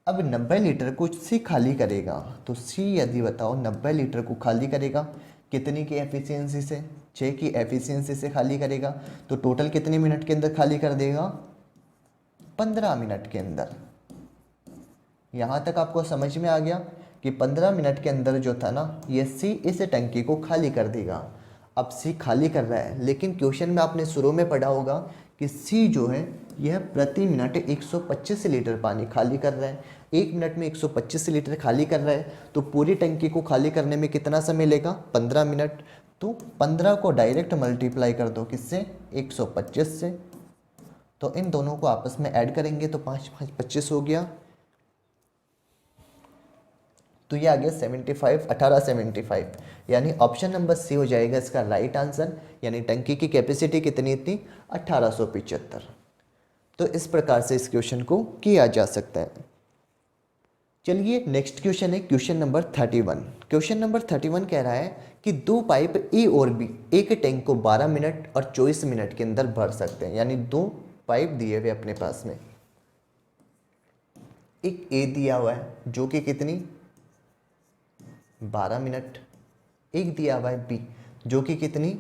अब 90 लीटर को सी खाली करेगा तो सी यदि बताओ 90 लीटर को खाली करेगा कितनी की एफिशिएंसी से, 6 की एफिशिएंसी से खाली करेगा। तो टोटल कितने मिनट के अंदर खाली कर देगा, 15 मिनट के अंदर। यहाँ तक आपको समझ में आ गया कि 15 मिनट के अंदर जो था ना, ये सी इस टंकी को खाली कर देगा। अब सी खाली कर रहा है, लेकिन क्वेश्चन में आपने शुरू में पढ़ा होगा कि सी जो है यह प्रति मिनट 125 लीटर पानी खाली कर रहा है। 1 मिनट में 125 लीटर खाली कर रहा है तो पूरी टंकी को खाली करने में कितना समय लेगा, 15 मिनट। तो 15 को डायरेक्ट मल्टीप्लाई कर दो किससे, 125 से। तो इन दोनों को आपस में ऐड करेंगे तो 5 5 25 हो गया। तो ये आ गया 75, 1875, यानी ऑप्शन नंबर सी हो जाएगा इसका राइट आंसर। यानी टंकी की कैपेसिटी कितनी थी, 1875। तो इस प्रकार से इस क्वेश्चन को किया जा सकता है। चलिए नेक्स्ट क्वेश्चन है क्वेश्चन नंबर 31। क्वेश्चन नंबर 31 कह रहा है कि 2 पाइप ए और बी एक टैंक को 12 मिनट और 24 मिनट के अंदर भर सकते हैं। यानी 2 पाइप दिए हुए अपने पास में, एक ए दिया हुआ है जो कि कितनी 12 मिनट, एक दिया हुआ है बी जो कि कितनी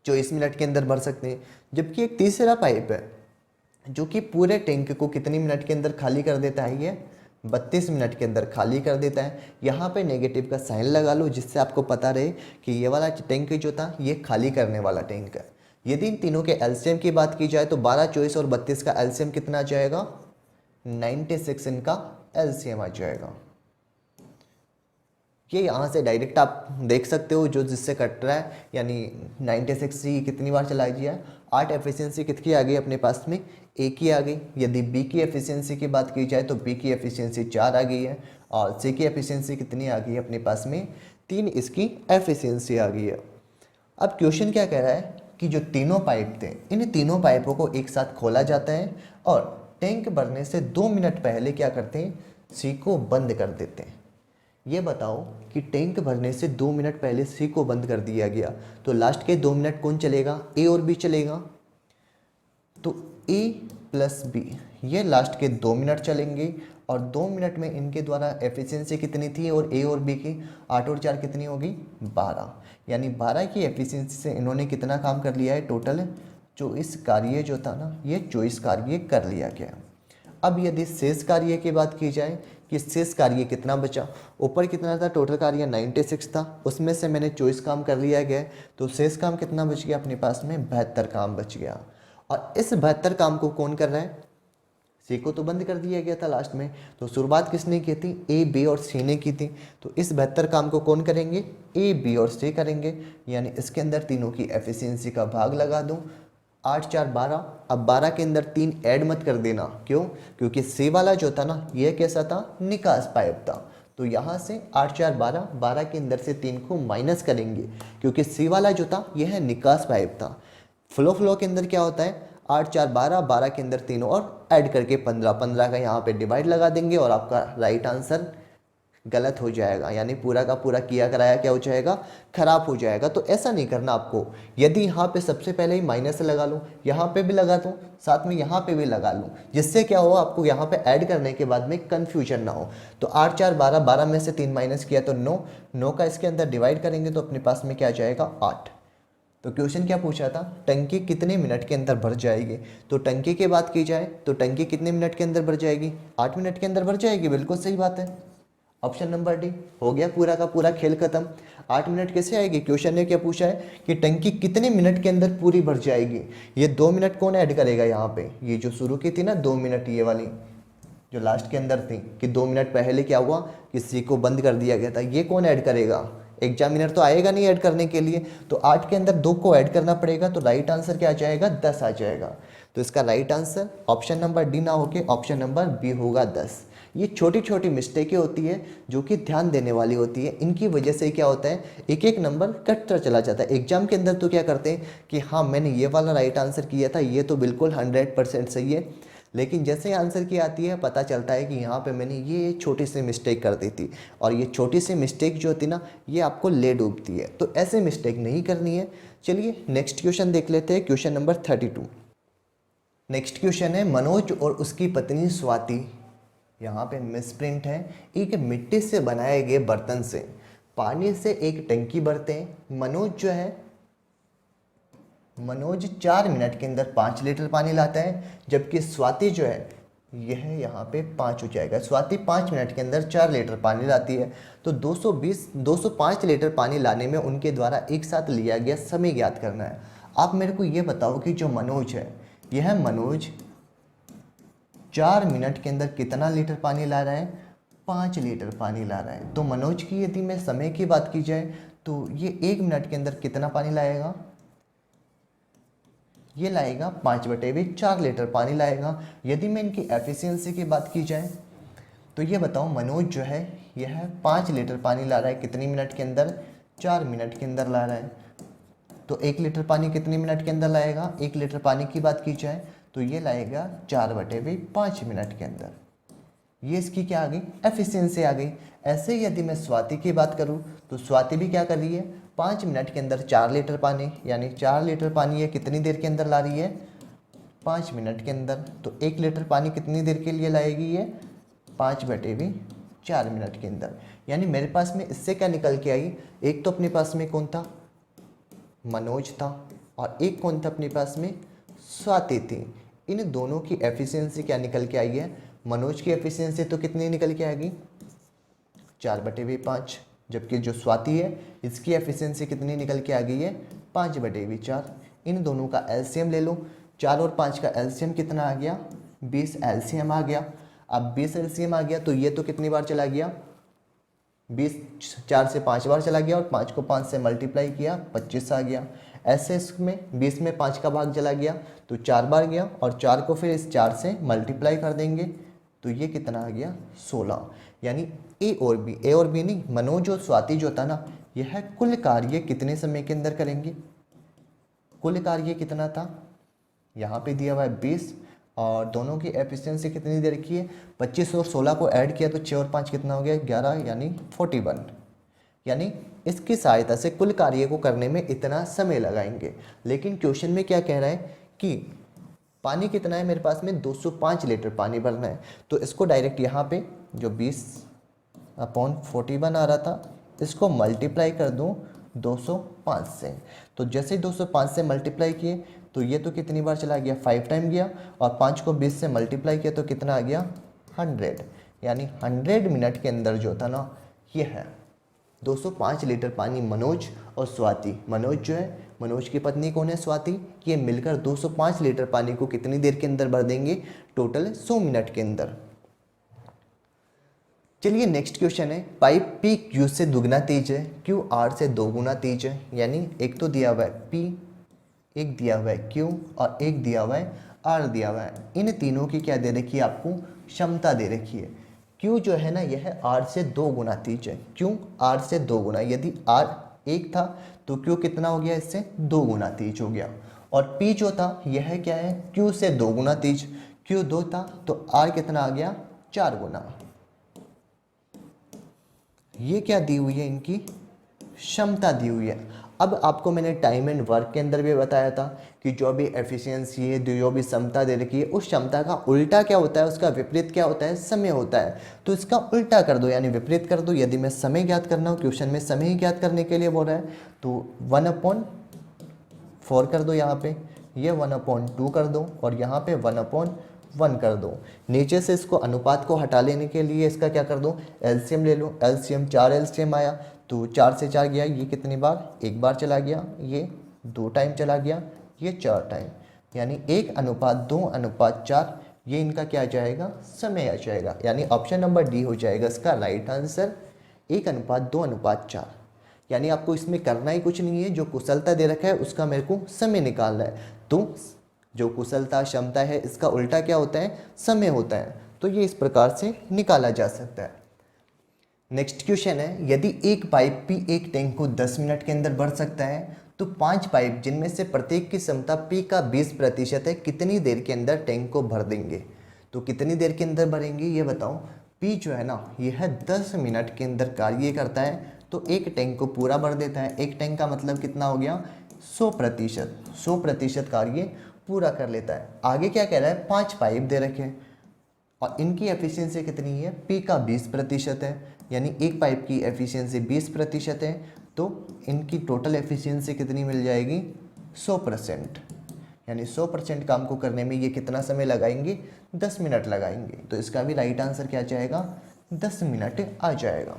24 मिनट के अंदर भर सकते हैं। जबकि एक तीसरा पाइप है जो कि पूरे टैंक को कितनी मिनट के अंदर खाली कर देता है, ये 32 मिनट के अंदर खाली कर देता है। यहाँ पे नेगेटिव का साइन लगा लो जिससे आपको पता रहे कि ये वाला टैंक जो था ये खाली करने वाला टैंक है। यदि इन तीनों के एलसीएम की बात की जाए तो 12, 24 और 32 का एलसीएम कितना आ जाएगा, 96 इनका एलसीएम आ जाएगा। ये यहाँ से डायरेक्ट आप देख सकते हो जो जिससे कट रहा है, यानी 96 सी कितनी बार चलाई गया है, 8 एफिशिएंसी कितनी आ गई अपने पास में, एक ही आ गई। यदि बी की एफिशिएंसी की बात की जाए तो बी की एफिशिएंसी 4 आ गई है और सी की एफिशिएंसी कितनी आ गई है अपने पास में, 3 इसकी एफिशिएंसी आ गई है। अब क्वेश्चन क्या कह रहा है कि जो तीनों पाइप थे इन तीनों पाइपों को एक साथ खोला जाता है और टैंक भरने से 2 मिनट पहले क्या करते हैं, सी को बंद कर देते हैं। ये बताओ कि टैंक भरने से 2 मिनट पहले सी को बंद कर दिया गया तो लास्ट के 2 मिनट कौन चलेगा, ए और बी चलेगा। तो ए प्लस बी ये लास्ट के 2 मिनट चलेंगे और 2 मिनट में इनके द्वारा एफिशिएंसी कितनी थी और ए और बी की 8 और 4 कितनी होगी, 12, यानी 12 की एफिशिएंसी से इन्होंने कितना काम कर लिया है, टोटल 24 कार्य जो था ना ये 24 कार्य कर लिया गया। अब यदि शेष कार्य की बात की जाए कि शेष कार्य कितना बचा, ऊपर कितना था टोटल कार्य 96 था, उसमें से मैंने 24 काम कर लिया गया तो शेष काम कितना बच गया अपने पास में, 72 काम बच गया। और इस 72 काम को कौन कर रहा है, सी को तो बंद कर दिया गया था लास्ट में, तो शुरुआत किसने की थी, ए बी और सी ने की थी। तो इस 72 काम को कौन करेंगे, ए बी और सी करेंगे, यानी इसके अंदर तीनों की एफिशिएंसी का भाग लगा दूं, 8 4 12। अब 12 के अंदर 3 ऐड मत कर देना, क्यों, क्योंकि सी वाला जो था ना ये कैसा था, निकास पाइप था। तो यहाँ से 8 4 12, 12 के अंदर से 3 को माइनस करेंगे क्योंकि सी वाला जो था यह है निकास पाइप था। फ्लो के अंदर क्या होता है, 8 4 12, 12 के अंदर 3 और ऐड करके 15, 15 का यहाँ पे डिवाइड लगा देंगे और आपका राइट आंसर गलत हो जाएगा, यानी पूरा का पूरा किया कराया क्या हो जाएगा, खराब हो जाएगा। तो ऐसा नहीं करना आपको। यदि यहाँ पे सबसे पहले ही माइनस लगा लूँ, यहाँ पे भी लगा दूँ, साथ में यहाँ पे भी लगा लूँ, जिससे क्या हो आपको यहाँ पे ऐड करने के बाद में कंफ्यूजन ना हो। तो 8 4 12, 12 में से 3 माइनस किया तो 9, 9 का इसके अंदर डिवाइड करेंगे तो अपने पास में क्या जाएगा, 8। तो क्वेश्चन क्या पूछा था, टंकी कितने मिनट के अंदर भर जाएगी। तो टंकी की बात की जाए तो टंकी कितने मिनट के अंदर भर जाएगी, 8 मिनट के अंदर भर जाएगी, बिल्कुल सही बात है, ऑप्शन नंबर डी। हो गया पूरा का पूरा खेल खत्म। 8 मिनट कैसे आएगी, क्वेश्चन ने क्या पूछा है कि टंकी कितने मिनट के अंदर पूरी भर जाएगी। ये 2 मिनट कौन ऐड करेगा यहाँ पे, ये जो शुरू की थी ना 2 मिनट, ये वाली जो लास्ट के अंदर थी कि 2 मिनट पहले क्या हुआ कि सी को बंद कर दिया गया था, ये कौन ऐड करेगा, एग्जामिनर तो आएगा नहीं ऐड करने के लिए। तो 8 के अंदर 2 को ऐड करना पड़ेगा, तो राइट आंसर क्या आ जाएगा, 10 आ जाएगा। तो इसका right answer option number D ना होके ऑप्शन नंबर बी होगा, 10। ये छोटी छोटी मिस्टेकें होती है जो कि ध्यान देने वाली होती है, इनकी वजह से क्या होता है एक एक नंबर कटता चला जाता है। एग्जाम के अंदर तो क्या करते हैं कि हाँ मैंने ये वाला राइट आंसर किया था, ये तो बिल्कुल 100% सही है, लेकिन जैसे आंसर की आती है पता चलता है कि यहाँ पे मैंने ये छोटी सी मिस्टेक कर दी थी, और ये छोटी सी मिस्टेक जो होती ना ये आपको ले डूबती है, तो ऐसे मिस्टेक नहीं करनी है। चलिए नेक्स्ट क्वेश्चन देख लेते हैं, क्वेश्चन नंबर 32। नेक्स्ट क्वेश्चन है, मनोज और उसकी पत्नी स्वाति, यहाँ पे मिसप्रिंट है, एक मिट्टी से बनाए गए बर्तन से पानी से एक टंकी भरते हैं। मनोज 4 मिनट के अंदर 5 लीटर पानी लाता है, जबकि स्वाति जो है यह यहाँ पे 5 हो जाएगा। स्वाति 5 मिनट के अंदर 4 लीटर पानी लाती है, तो 205 लीटर पानी लाने में उनके द्वारा एक साथ लिया गया समय ज्ञात करना है। आप मेरे को ये बताओ कि जो मनोज है, यह मनोज 4 मिनट के अंदर कितना लीटर पानी ला रहा है, 5 लीटर पानी ला रहा है। तो मनोज की यदि मैं समय की बात की जाए तो ये 1 मिनट के अंदर कितना पानी लाएगा, ये लाएगा 5/4 लीटर पानी लाएगा। यदि मैं इनकी एफिशिएंसी की बात की जाए तो ये बताओ मनोज जो है यह 5 लीटर पानी ला रहा है कितनी मिनट के अंदर, 4 मिनट के अंदर ला रहा है। तो 1 लीटर पानी कितने मिनट के अंदर लाएगा, 1 लीटर पानी की बात की जाए तो ये लाएगा 4/5 मिनट के अंदर। ये इसकी क्या आ गई, एफिशिएंसी आ गई। ऐसे ही यदि मैं स्वाति की बात करूं तो स्वाति भी क्या कर रही है, 5 मिनट के अंदर 4 लीटर पानी, यानी 4 लीटर पानी ये कितनी देर के अंदर ला रही है, 5 मिनट के अंदर। तो 1 लीटर पानी कितनी देर के लिए लाएगी ये, 5/4 मिनट के अंदर। यानी मेरे पास में इससे क्या निकल के आई, एक तो अपने पास में कौन था, मनोज था, और एक कौन था अपने पास में, स्वाति थी। इन दोनों की एफिशिएंसी क्या निकल के आई है? मनोज की एफिशिएंसी तो कितनी निकल के आएगी? 4/5। जबकि जो स्वाति है इसकी एफिशिएंसी कितनी निकल के आ गई है? 5/4। इन दोनों का एलसीएम ले लो। 4 और 5 का एलसीएम कितना आ गया? 20 एलसीएम आ गया। अब 20 एलसीएम आ गया तो ये तो कितनी बार चला गया? 20 4 से 5 बार चला गया और 5 को 5 से मल्टीप्लाई किया 25 आ गया। ऐसे इसमें 20 में 5 का भाग चला गया तो 4 बार गया और 4 को फिर इस 4 से मल्टीप्लाई कर देंगे तो ये कितना आ गया? 16। यानी ए और बी नहीं, मनोज और स्वाति जो था ना, यह कुल कार्य कितने समय के अंदर करेंगे? कुल कार्य कितना था? यहाँ पे दिया हुआ है 20 और दोनों की एफिशिएंसी कितनी दे रखी है? 25 और 16 को ऐड किया तो 6 और 5 कितना हो गया? 11 यानी 41। यानी इसकी सहायता से कुल कार्य को करने में इतना समय लगाएंगे। लेकिन क्वेश्चन में क्या कह रहा है कि पानी कितना है मेरे पास में? 205 लीटर पानी भरना है। तो इसको डायरेक्ट यहाँ पे जो 20/41 आ रहा था इसको मल्टीप्लाई कर दूँ 205 से। तो जैसे 205 से मल्टीप्लाई किए तो ये तो कितनी बार चला गया? 5 टाइम गया और 5 को 20 से मल्टीप्लाई किया तो कितना आ गया? 100। यानी 100 मिनट के अंदर जो था ना, ये है 205 लीटर पानी मनोज और स्वाति। मनोज जो है, मनोज की पत्नी कौन है? स्वाति। ये मिलकर 205 लीटर पानी को कितनी देर के अंदर भर देंगे? टोटल 100 मिनट के अंदर। चलिए नेक्स्ट क्वेश्चन है, पाइप पी क्यू से दुगना तेज है, क्यू आर से 2 गुना तेज है। यानी एक तो दिया हुआ है पी, एक दिया हुआ है क्यू और एक दिया हुआ है आर दिया हुआ है। इन तीनों की क्या दे रखी है आपको? क्षमता दे रखी है। क्यू जो है ना, यह आर से 2 गुना तेज है। क्यों? आर से 2 गुना। यदि आर 1 था तो क्यू कितना हो गया? इससे 2 गुना तेज हो गया। और पी जो था यह क्या है? क्यू से 2 गुना तेज। क्यू 2 था तो आर कितना आ गया? 4 गुना। ये क्या दी हुई है? इनकी क्षमता दी हुई है। अब आपको मैंने टाइम एंड वर्क के अंदर भी बताया था कि जो भी एफिशिएंसी है, जो भी क्षमता दे रखी है, उस क्षमता का उल्टा क्या होता है? उसका विपरीत क्या होता है? समय होता है। तो इसका उल्टा कर दो यानी विपरीत कर दो। यदि मैं समय ज्ञात करना हो, क्वेश्चन में समय ही ज्ञात करने के लिए बोल रहा है, तो 1/4 कर दो। यहाँ पे ये 1/2 कर दो और यहाँ पे 1/1 कर दो। नीचे से इसको अनुपात को हटा लेने के लिए इसका क्या कर दो? एलसीएम ले लो। एलसीएम 4 एलसीएम आया तो 4 से 4 गया, ये कितनी बार? 1 बार चला गया, ये 2 टाइम चला गया, ये 4 टाइम। यानी 1/2/4 ये इनका क्या आ जाएगा? समय आ जाएगा। यानी ऑप्शन नंबर डी हो जाएगा इसका राइट आंसर, 1/2/4। यानी आपको इसमें करना ही कुछ नहीं है, जो कुशलता दे रखा है उसका मेरे को समय निकालना है। तो जो कुशलता क्षमता है इसका उल्टा क्या होता है? समय होता है। तो ये इस प्रकार से निकाला जा सकता है। नेक्स्ट क्वेश्चन है, यदि एक पाइप पी एक टैंक को 10 मिनट के अंदर भर सकता है तो 5 पाइप जिनमें से प्रत्येक की क्षमता पी का 20% है, कितनी देर के अंदर टैंक को भर देंगे? तो कितनी देर के अंदर भरेंगे ये बताओ। पी जो है ना, यह 10 मिनट के अंदर कार्य करता है तो एक टैंक को पूरा भर देता है। एक टैंक का मतलब कितना हो गया? 100%। 100% कार्य पूरा कर लेता है। आगे क्या कह रहा है? 5 पाइप दे रखे हैं और इनकी एफिशिएंसी कितनी है? पी का 20% है। यानी एक पाइप की एफिशिएंसी 20% है तो इनकी टोटल एफिशिएंसी कितनी मिल जाएगी? 100%। यानी 100% काम को करने में ये कितना समय लगाएंगे? 10 मिनट लगाएंगे। तो इसका भी राइट आंसर क्या जाएगा? 10 मिनट आ जाएगा।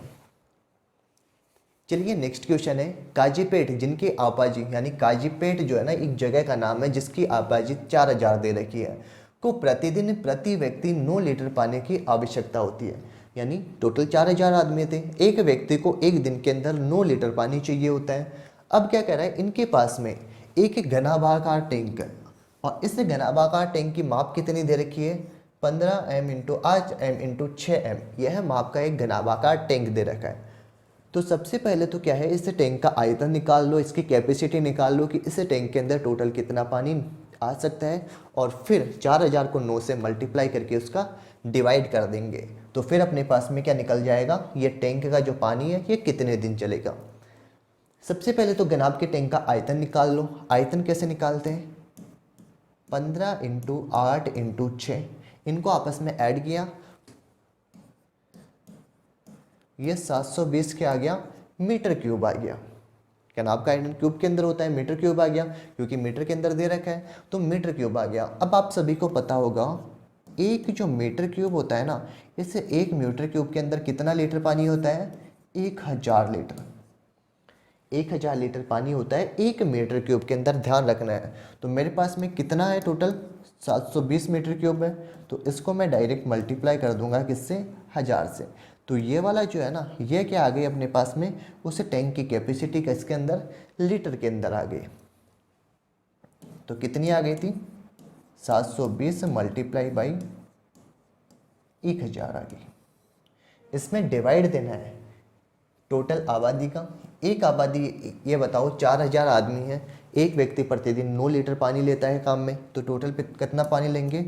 चलिए नेक्स्ट क्वेश्चन है, काजीपेट जिनकी आबादी, यानी काजीपेट जो है ना एक जगह का नाम है जिसकी आबादी 4000 दे रखी है, को प्रतिदिन प्रति व्यक्ति 9 लीटर पानी की आवश्यकता होती है। यानी टोटल 4000 आदमी थे, एक व्यक्ति को एक दिन के अंदर 9 लीटर पानी चाहिए होता है। अब क्या कह रहा है? इनके पास में एक घनाभाकार टैंक है और इस घनाभाकार टैंक की माप कितनी दे रखी है? 15 m × 8 m × 6 m। यह माप का एक घनाभाकार टैंक दे रखा है। तो सबसे पहले तो क्या है, इस टैंक का आयतन निकाल लो, इसकी कैपेसिटी निकाल लो कि इस टैंक के अंदर टोटल कितना पानी आ सकता है और फिर 4000 को 9 से मल्टीप्लाई करके उसका डिवाइड कर देंगे तो फिर अपने पास में क्या निकल जाएगा? ये टैंक का जो पानी है ये कितने दिन चलेगा। सबसे पहले तो घनाभ के टैंक का आयतन निकाल लो। आयतन कैसे निकालते हैं? 15 × 8 × 6, इनको आपस में ऐड किया, ये 720 क्या आ गया? मीटर क्यूब आ गया। घनाभ का आयतन क्यूब के अंदर होता है, मीटर क्यूब आ गया क्योंकि मीटर के अंदर दे रखा है तो मीटर क्यूब आ गया। अब आप सभी को पता होगा एक जो मीटर क्यूब होता है ना, इससे एक मीटर क्यूब के अंदर कितना लीटर पानी होता है? 1000 लीटर। 1000 लीटर पानी होता है एक मीटर क्यूब के अंदर, ध्यान रखना है। तो मेरे पास में कितना है टोटल? 720 मीटर क्यूब है। तो इसको मैं डायरेक्ट मल्टीप्लाई कर दूंगा किससे? 1000 से। तो ये वाला जो है ना, ये क्या आ गई अपने पास में? उस टैंक की कैपेसिटी का इसके अंदर लीटर के अंदर आ गई। तो कितनी आ गई थी? 720 मल्टीप्लाई बाई 1000 आ गई। इसमें डिवाइड देना है टोटल आबादी का। एक आबादी, ये बताओ 4000 आदमी है, एक व्यक्ति प्रतिदिन 9 लीटर पानी लेता है काम में, तो टोटल पे कितना पानी लेंगे?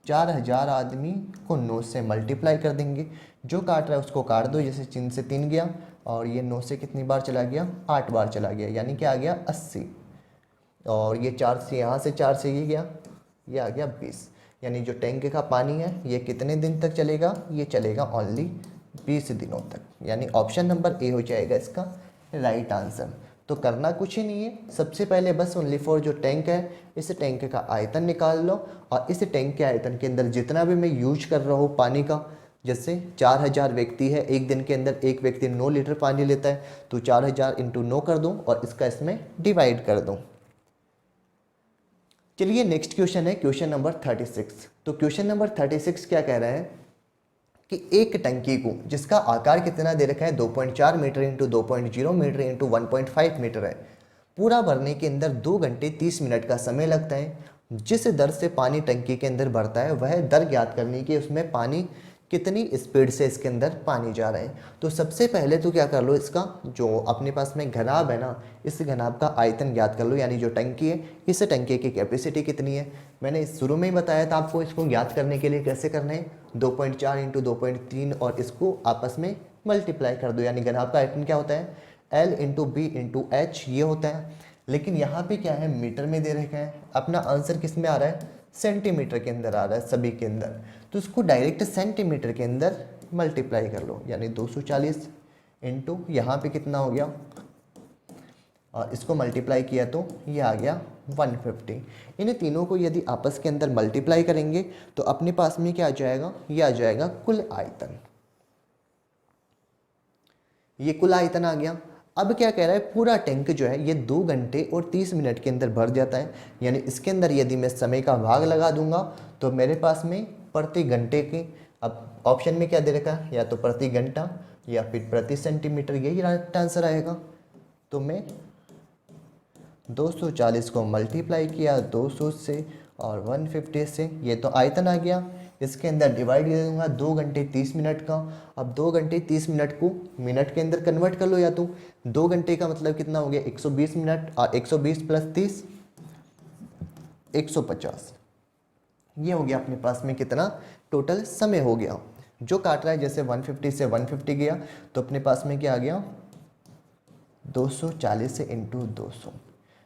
4000 आदमी को 9 से मल्टीप्लाई कर देंगे। जो काट रहा है उसको काट दो, जैसे 3 से 3 गया और ये 9 से कितनी बार चला गया? 8 बार चला गया, यानी कि आ गया 80। और ये 4 से यहाँ से 4 से ये गया, ये आ गया 20। यानी जो टैंक का पानी है ये कितने दिन तक चलेगा? ये चलेगा ओनली 20 दिनों तक। यानी ऑप्शन नंबर ए हो जाएगा इसका राइट आंसर। तो करना कुछ ही नहीं है, सबसे पहले बस ओनली फॉर जो टैंक है, इस टैंक का आयतन निकाल लो और इस टैंक के आयतन के अंदर जितना भी मैं यूज कर रहा हूँ पानी का, जैसे 4000 व्यक्ति है, एक दिन के अंदर एक व्यक्ति 9 लीटर पानी लेता है, तो 4000 इंटू 9 कर दूँ और इसका इसमें डिवाइड कर दूँ। चलिए नेक्स्ट क्वेश्चन है क्वेश्चन नंबर 36। तो क्वेश्चन नंबर 36 क्या कह रहा है कि एक टंकी को जिसका आकार कितना दे रखा है? 2.4 metre into 2.0 metre into 1.5 metre है, पूरा भरने के अंदर 2 घंटे 30 मिनट का समय लगता है। जिस दर से पानी टंकी के अंदर भरता है वह दर ज्ञात करनी कि उसमें पानी कितनी स्पीड से इसके अंदर पानी जा रहा है। तो सबसे पहले तो क्या कर लो, इसका जो अपने पास में घनाभ है ना, इस घनाभ का आयतन ज्ञात कर लो। यानी जो टंकी है, इस टंकी की कैपेसिटी कितनी है? मैंने शुरू में ही बताया था आपको इसको ज्ञात करने के लिए कैसे करना है, 2.4 इंटू 2.3 और इसको आपस में मल्टीप्लाई कर दो। यानी घनाभ का आयतन क्या होता है? L into B into H ये होता है। लेकिन यहाँ पे क्या है, मीटर में दे रखा है। अपना आंसर किस में आ रहा है? सेंटीमीटर के अंदर आ रहा है सभी के अंदर। तो इसको डायरेक्ट सेंटीमीटर के अंदर मल्टीप्लाई कर लो। यानी 240 इंटू यहाँ पे कितना हो गया, और इसको मल्टीप्लाई किया तो ये आ गया 150। इन तीनों को यदि आपस के अंदर मल्टीप्लाई करेंगे तो अपने पास में क्या आ जाएगा? ये आ जाएगा कुल आयतन। ये कुल आयतन आ गया। अब क्या कह रहा है, पूरा टैंक जो है ये 2 घंटे और 30 मिनट के अंदर भर जाता है। यानी इसके अंदर यदि मैं समय का भाग लगा दूंगा तो मेरे पास में प्रति घंटे के, अब ऑप्शन में क्या दे रखा है, या तो प्रति घंटा या फिर प्रति सेंटीमीटर, यही राइट आंसर आएगा। तो मैं 240 को मल्टीप्लाई किया 200 से और 150 से, ये तो आयतन आ गया। इसके अंदर डिवाइड दे दूंगा 2 घंटे 30 मिनट का। अब 2 घंटे 30 मिनट को मिनट के अंदर कन्वर्ट कर लो, या तो 2 घंटे का मतलब कितना हो गया? 120 मिनट, और 120 प्लस 30 150। ये हो गया अपने पास में कितना टोटल समय हो गया। जो काट रहा है जैसे 150 से 150 गया तो अपने पास में क्या आ गया? 240 से इंटू 200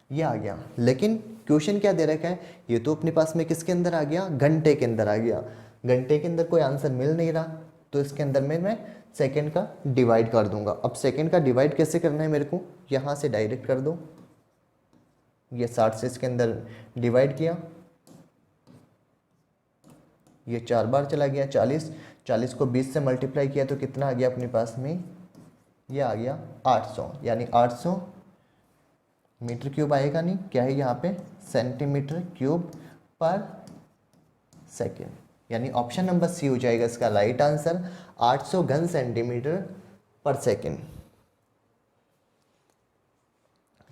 ये आ गया। लेकिन क्वेश्चन क्या दे रखा है, ये तो अपने पास में किसके अंदर आ गया? घंटे के अंदर आ गया। घंटे के अंदर कोई आंसर मिल नहीं रहा, तो इसके अंदर में मैं सेकंड का डिवाइड कर दूंगा। अब सेकंड का डिवाइड कैसे करना है मेरे को? यहाँ से डायरेक्ट कर दो। ये 60 से इसके अंदर डिवाइड किया, ये 4 बार चला गया 40। 40 को 20 से मल्टीप्लाई किया तो कितना आ गया अपने पास में? ये आ गया 800। यानी 800 मीटर क्यूब आएगा, नहीं क्या है यहाँ पे? सेंटीमीटर क्यूब पर सेकेंड। यानी ऑप्शन नंबर सी हो जाएगा इसका राइट आंसर, 800 घन सेंटीमीटर पर सेकेंड।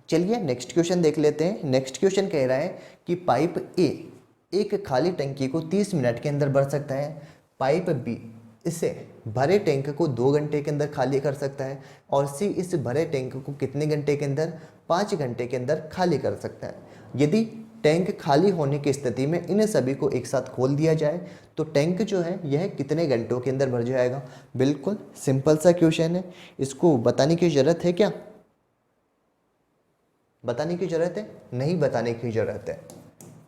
चलिए नेक्स्ट क्वेश्चन देख लेते हैं। नेक्स्ट क्वेश्चन कह रहा है कि पाइप ए एक खाली टंकी को 30 मिनट के अंदर भर सकता है, पाइप बी इसे भरे टैंक को 2 घंटे के अंदर खाली कर सकता है, और सी इस भरे टैंक को कितने घंटे के अंदर? 5 घंटे के अंदर खाली कर सकता है। यदि टैंक खाली होने की स्थिति में इन सभी को एक साथ खोल दिया जाए तो टैंक जो है यह कितने घंटों के अंदर भर जाएगा? बिल्कुल सिंपल सा क्वेश्चन है, इसको बताने की ज़रूरत है क्या? बताने की ज़रूरत है? नहीं बताने की ज़रूरत है।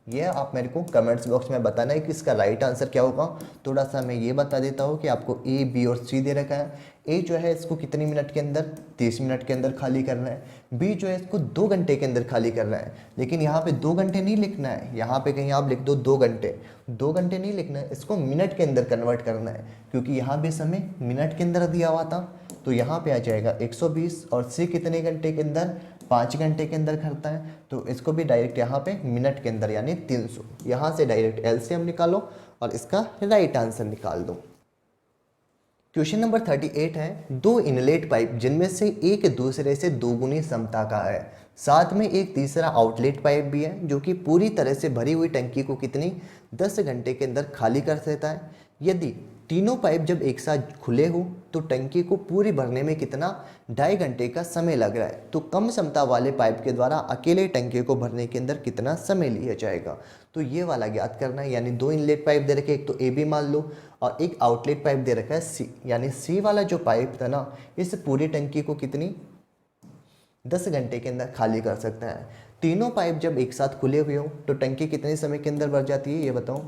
ये आप मेरे को कमेंट्स बॉक्स में बताना है कि इसका राइट आंसर क्या होगा। थोड़ा सा मैं ये बता देता हूँ कि आपको ए बी और सी दे रखा है। ए जो है इसको कितनी मिनट के अंदर, 30 मिनट के अंदर खाली करना है। बी जो है इसको 2 घंटे के अंदर खाली करना है, लेकिन यहाँ पे 2 घंटे नहीं लिखना है, यहाँ पे कहीं आप लिख दो 2 घंटे, 2 घंटे नहीं लिखना है, इसको मिनट के अंदर कन्वर्ट करना है, क्योंकि यहाँ भी समय मिनट के अंदर दिया हुआ था। तो यहाँ पे आ जाएगा 120 और सी कितने घंटे के अंदर, 5 घंटे के अंदर करता है, तो इसको भी डायरेक्ट यहाँ पे मिनट के अंदर यानी 300। यहाँ से डायरेक्ट एलसीएम निकालो और इसका राइट आंसर निकाल दो। क्वेश्चन नंबर 38 है, दो इनलेट पाइप जिनमें से एक दूसरे से दोगुनी क्षमता का है, साथ में एक तीसरा आउटलेट पाइप भी है जो कि पूरी तरह से भरी हुई टंकी को कितनी 10 घंटे के अंदर खाली कर देता है। यदि तीनों पाइप जब एक साथ खुले हो तो टंकी को पूरी भरने में कितना 2.5 घंटे का समय लग रहा है, तो कम क्षमता वाले पाइप के द्वारा अकेले टंकी को भरने के अंदर कितना समय लिया जाएगा। तो ये वाला ज्ञात करना है, यानी 2 इनलेट पाइप दे रखे, एक तो ए बी मान लो और एक आउटलेट पाइप दे रखा है सी, यानी सी वाला जो पाइप था ना, इस पूरी टंकी को कितनी 10 घंटे के अंदर खाली कर सकता है। तीनों पाइप जब एक साथ खुले हुए हो तो टंकी कितने समय के अंदर भर जाती है, ये बताओ।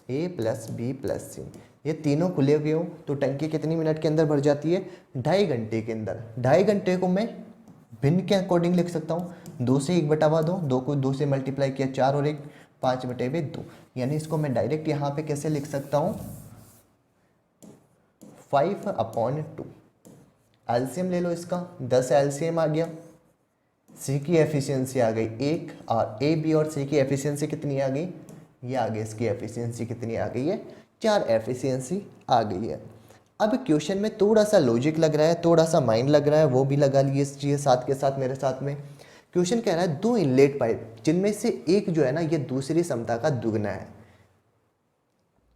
ए प्लस बी प्लस सी, ये तीनों खुले हुए हो तो टंकी कितनी मिनट के अंदर भर जाती है, 2.5 घंटे के अंदर। 2.5 घंटे को मैं भिन्न के अकॉर्डिंग लिख सकता हूँ, 2 से 1 बटा 2, 2 को 2 से मल्टीप्लाई किया 4 और 1 5/2, यानी इसको मैं डायरेक्ट यहाँ पे कैसे लिख सकता हूँ 5/2। एलसीएम ले लो इसका, 10 एलसीएम आ गया, सी की एफिशिएंसी आ गई 1 और ए बी और सी की एफिशिएंसी कितनी आ गई, ये आ गई, इसकी एफिशिएंसी कितनी आ गई है 4 एफिशिएंसी आ गई है। अब क्वेश्चन में थोड़ा सा लॉजिक लग रहा है, थोड़ा सा माइंड लग रहा है, वो भी लगा लिए साथ के साथ मेरे साथ में। क्वेश्चन कह रहा है दो इनलेट पाइप जिनमें से एक जो है ना ये दूसरी क्षमता का दुगना है।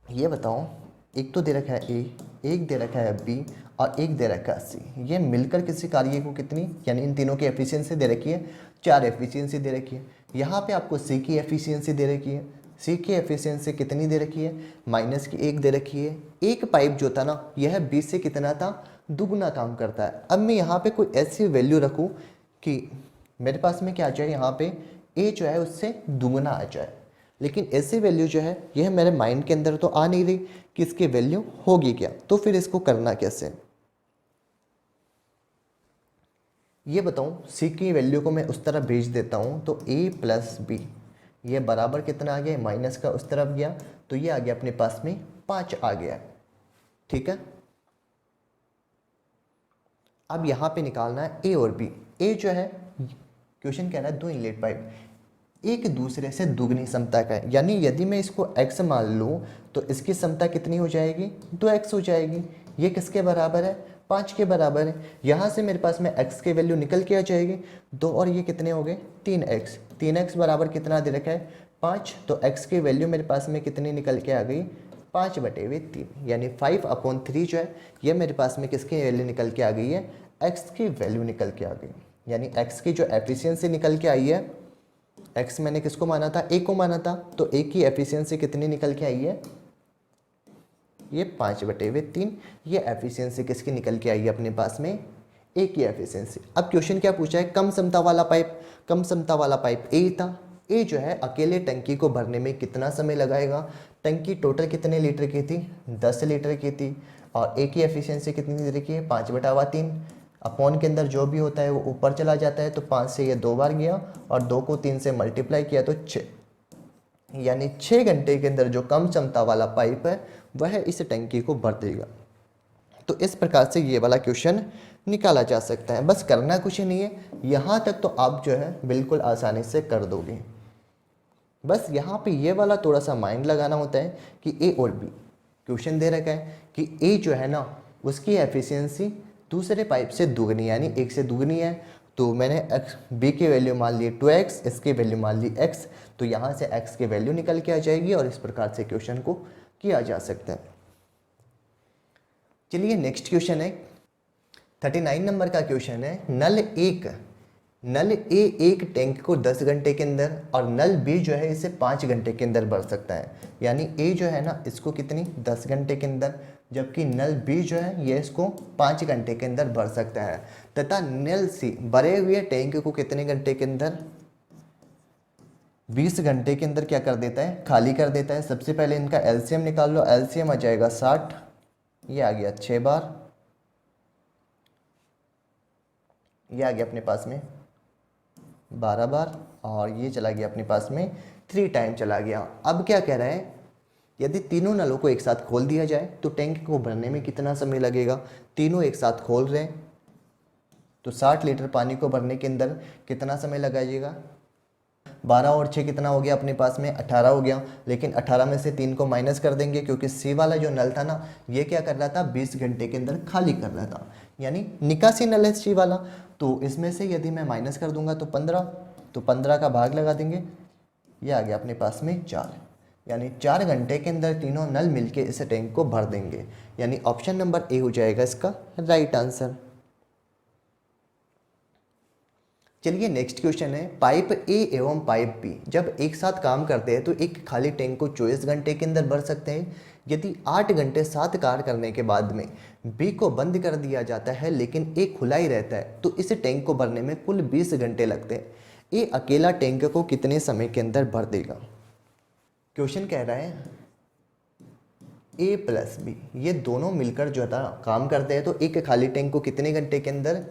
ये बताओ, एक तो दे रखा है ए, एक दे रखा है बी और एक दे रखा है सी, ये मिलकर किसी कार्य को कितनी, यानी इन तीनों की एफिशिएंसी दे रखी है 4 एफिशिएंसी दे रखी है। यहाँ पे आपको सी की एफिशिएंसी दे रखी है, सी की एफिशिएंसी कितनी दे रखी है -1 दे रखी है। एक पाइप जो था ना यह बी से कितना था, दुगना काम करता है। अब मैं यहाँ पे कोई ऐसी वैल्यू रखूँ कि मेरे पास में क्या आ जाए, यहाँ पे ए जो है उससे दुगना आ जाए, लेकिन ऐसी वैल्यू जो है यह मेरे माइंड के अंदर तो आ नहीं रही कि इसकी वैल्यू होगी क्या, तो फिर इसको करना कैसे, ये बताऊं। सी की वैल्यू को मैं उस तरफ भेज देता हूं, तो ए प्लस बी ये बराबर कितना आ गया, माइनस का उस तरफ गया, तो ये आ गया अपने पास में 5 आ गया, ठीक है। अब यहाँ पे निकालना है ए और बी। ए जो है क्वेश्चन कह रहा है दो इनलेट पाइप एक दूसरे से दुगनी क्षमता का है, यानी यदि मैं इसको x मान लूँ तो इसकी क्षमता कितनी हो जाएगी, 2x हो जाएगी। ये किसके बराबर है, 5 के बराबर है। यहाँ से मेरे पास में x की वैल्यू निकल के आ जाएगी 2 और ये कितने हो गए 3x। 3x बराबर कितना दे रखा है 5, तो x की वैल्यू मेरे पास में कितनी निकल के आ गई 5/3, यानी 5/3 जो है ये मेरे पास में किसकी वैल्यू निकल के आ गई है, x की वैल्यू निकल के आ गई, यानी x की जो एफिशिएंसी निकल के आई है, x मैंने किसको माना था, a को माना था, तो a की एफिशिएंसी कितनी निकल के आई है, ये 5/3। ये एफिशिएंसी किसकी निकल के आई है अपने पास में, a की एफिशिएंसी। अब क्वेश्चन क्या पूछा है, कम क्षमता वाला पाइप, कम क्षमता वाला पाइप a था। a जो है अकेले टंकी को भरने में कितना समय लगाएगा, टंकी टोटल कितने लीटर की थी, 10 लीटर की थी, और a की एफिशिएंसी कितनी दे रखी है 5/3। अपॉन के अंदर जो भी होता है वो ऊपर चला जाता है, तो 5 से ये 2 बार गया और 2 को 3 से मल्टीप्लाई किया तो 6, यानी 6 घंटे के अंदर जो कम क्षमता वाला पाइप है वह इस टंकी को भर देगा। तो इस प्रकार से ये वाला क्वेश्चन निकाला जा सकता है। बस करना कुछ नहीं है, यहाँ तक तो आप जो है बिल्कुल आसानी से कर दोगे। बस यहाँ पे ये वाला थोड़ा सा माइंड लगाना होता है कि ए और बी क्वेश्चन दे रखा है कि ए जो है ना उसकी एफिशिएंसी दूसरे पाइप से दुगनी यानी 1 से दुगनी है, तो मैंने बी की वैल्यू मान ली 2x, इसकी वैल्यू मान ली x, तो यहाँ से x की वैल्यू निकल के आ जाएगी और इस प्रकार से क्वेश्चन को किया जा सकता है। चलिए नेक्स्ट क्वेश्चन है 39 नंबर का क्वेश्चन है, नल ए एक टैंक को 10 घंटे के अंदर और नल बी जो है इसे 5 घंटे के अंदर भर सकता है, यानी ए जो है ना इसको कितनी 10 घंटे के अंदर, जबकि नल बी जो है ये इसको 5 घंटे के अंदर भर सकता है, तथा नल सी भरे हुए टैंक को कितने घंटे के अंदर 20 घंटे के अंदर क्या कर देता है, खाली कर देता है। सबसे पहले इनका एलसीएम निकाल लो, एलसीएम आ जाएगा 60, ये आ गया 6 बार, ये आ गया अपने पास में 12 बार, और ये चला गया अपने पास में 3 टाइम चला गया। अब क्या कह रहा है, यदि तीनों नलों को एक साथ खोल दिया जाए तो टैंक को भरने में कितना समय लगेगा। तीनों एक साथ खोल रहे हैं तो 60 लीटर पानी को भरने के अंदर कितना समय लगाइएगा। 12 और 6 कितना हो गया अपने पास में 18 हो गया, लेकिन 18 में से 3 को माइनस कर देंगे क्योंकि सी वाला जो नल था ना, ये क्या कर रहा था, 20 घंटे के अंदर खाली कर रहा था, यानी निकासी नल है सी वाला। तो इसमें से यदि मैं माइनस कर दूंगा तो 15, तो 15 का भाग लगा देंगे, ये आ गया अपने पास में 4, यानी 4 घंटे के अंदर तीनों नल मिलके इस टैंक को भर देंगे, यानी ऑप्शन नंबर ए हो जाएगा इसका राइट आंसर। चलिए नेक्स्ट क्वेश्चन है, पाइप ए एवं पाइप बी जब एक साथ काम करते हैं तो एक खाली टैंक को 24 घंटे के अंदर भर सकते हैं। यदि 8 घंटे साथ कार्य करने के बाद में बी को बंद कर दिया जाता है लेकिन ए खुला ही रहता है तो इस टैंक को भरने में कुल 20 घंटे लगते हैं। ए अकेला टैंक को कितने समय के अंदर भर देगा। क्वेश्चन कह रहा है ए प्लस बी ये दोनों मिलकर जो था काम करते हैं तो एक खाली टैंक को कितने घंटे के अंदर,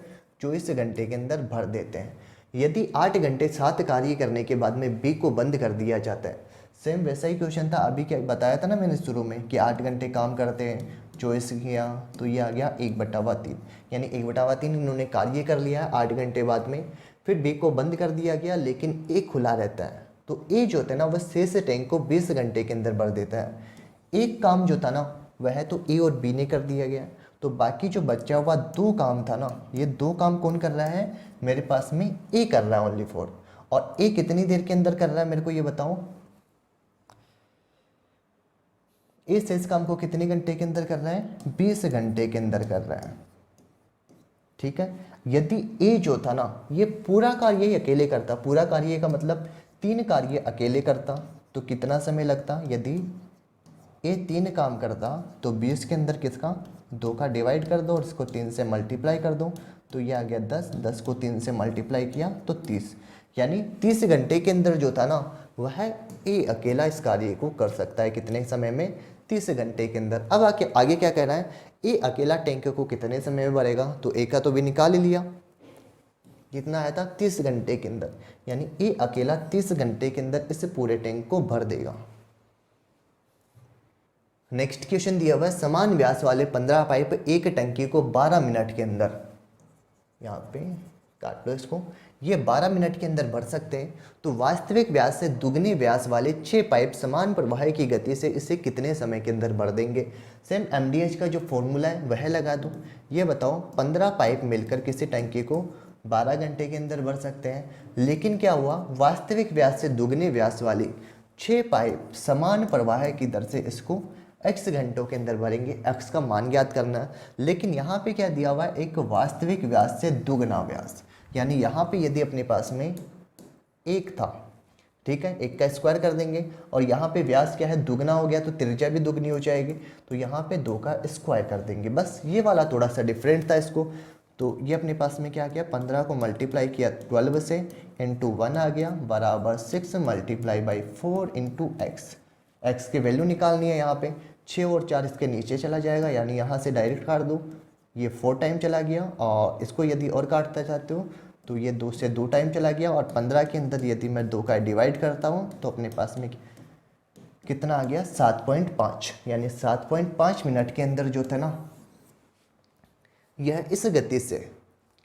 24 घंटे के अंदर भर देते हैं। यदि 8 घंटे साथ कार्य करने के बाद में बी को बंद कर दिया जाता है, सेम वैसा ही क्वेश्चन था, अभी क्या बताया था ना मैंने शुरू में कि 8 घंटे काम करते हैं, 24 किया तो ये आ गया 1/3, यानी 1/3 इन्होंने कार्य कर लिया 8 घंटे बाद में, फिर बी को बंद कर दिया गया लेकिन ए खुला रहता है तो ए जो होता है ना वह शेष टैंक को 20 घंटे के अंदर भर देता है। एक काम जो था ना वह तो ए और बी ने कर दिया गया, तो बाकी जो बचा हुआ 2 काम था ना, ये 2 काम कौन कर रहा है, मेरे पास में ए कर रहा है ओनली फॉर। और ए कितनी देर के अंदर कर रहा है मेरे को ये बताओ, ए शेष काम को कितने घंटे के अंदर कर रहा है, 20 घंटे के अंदर कर रहा है। ठीक है, यदि ए जो था ना ये पूरा कार्य ही अकेले करता, पूरा कार्य का मतलब 3 कार्य अकेले करता तो कितना समय लगता। यदि ए 3 काम करता तो 20 के अंदर किसका 2 का डिवाइड कर दो और इसको 3 से मल्टीप्लाई कर दो तो ये आ गया 10, 10 को 3 से मल्टीप्लाई किया तो 30, यानी 30 घंटे के अंदर जो था ना वह ए अकेला इस कार्य को कर सकता है। कितने समय में, 30 घंटे के अंदर। अब आगे क्या कह रहा है, ए अकेला टैंक को कितने समय में भरेगा, तो ए का तो भी निकाल ही लिया, कितना आया था 30 घंटे के अंदर, यानी ए अकेला 30 घंटे के अंदर इस पूरे टैंक को भर देगा। नेक्स्ट क्वेश्चन दिया हुआ है, समान व्यास वाले 15 पाइप एक टंकी को 12 मिनट के अंदर, यहाँ पे काट लो इसको, ये 12 मिनट के अंदर भर सकते हैं तो वास्तविक व्यास से दुगने व्यास वाले 6 पाइप समान प्रवाह की गति से इसे कितने समय के अंदर भर देंगे। सेम एमडीएच का जो फॉर्मूला है वह लगा दो। ये बताओ 15 पाइप मिलकर किसी टंकी को 12 घंटे के अंदर भर सकते हैं, लेकिन क्या हुआ, वास्तविक व्यास से दुगने व्यास वाली 6 पाइप समान प्रवाह की दर से इसको x घंटों के अंदर भरेंगे। x का मान ज्ञात करना है, लेकिन यहाँ पे क्या दिया हुआ है, एक वास्तविक व्यास से दुगना व्यास, यानी यहाँ पे यदि अपने पास में 1 था, ठीक है, 1 का स्क्वायर कर देंगे और यहाँ पे व्यास क्या है दुगना हो गया तो त्रिज्या भी दुगनी हो जाएगी, तो यहाँ पे 2 का स्क्वायर कर देंगे। बस ये वाला थोड़ा सा डिफरेंट था इसको, तो ये अपने पास में क्या किया, 15 को मल्टीप्लाई किया 12 से, इंटू 1 आ गया बराबर 6 multiply by 4 into x. X की वैल्यू निकालनी है, यहाँ पे 6 और 4 इसके नीचे चला जाएगा, यानी यहाँ से डायरेक्ट काट दो, ये 4 टाइम चला गया, और इसको यदि और काटना चाहते हो तो ये 2 से 2 टाइम चला गया, और 15 के अंदर यदि मैं 2 का डिवाइड करता हूँ तो अपने पास में कितना आ गया 7.5, यानी 7.5 मिनट के अंदर जो था ना यह इस गति से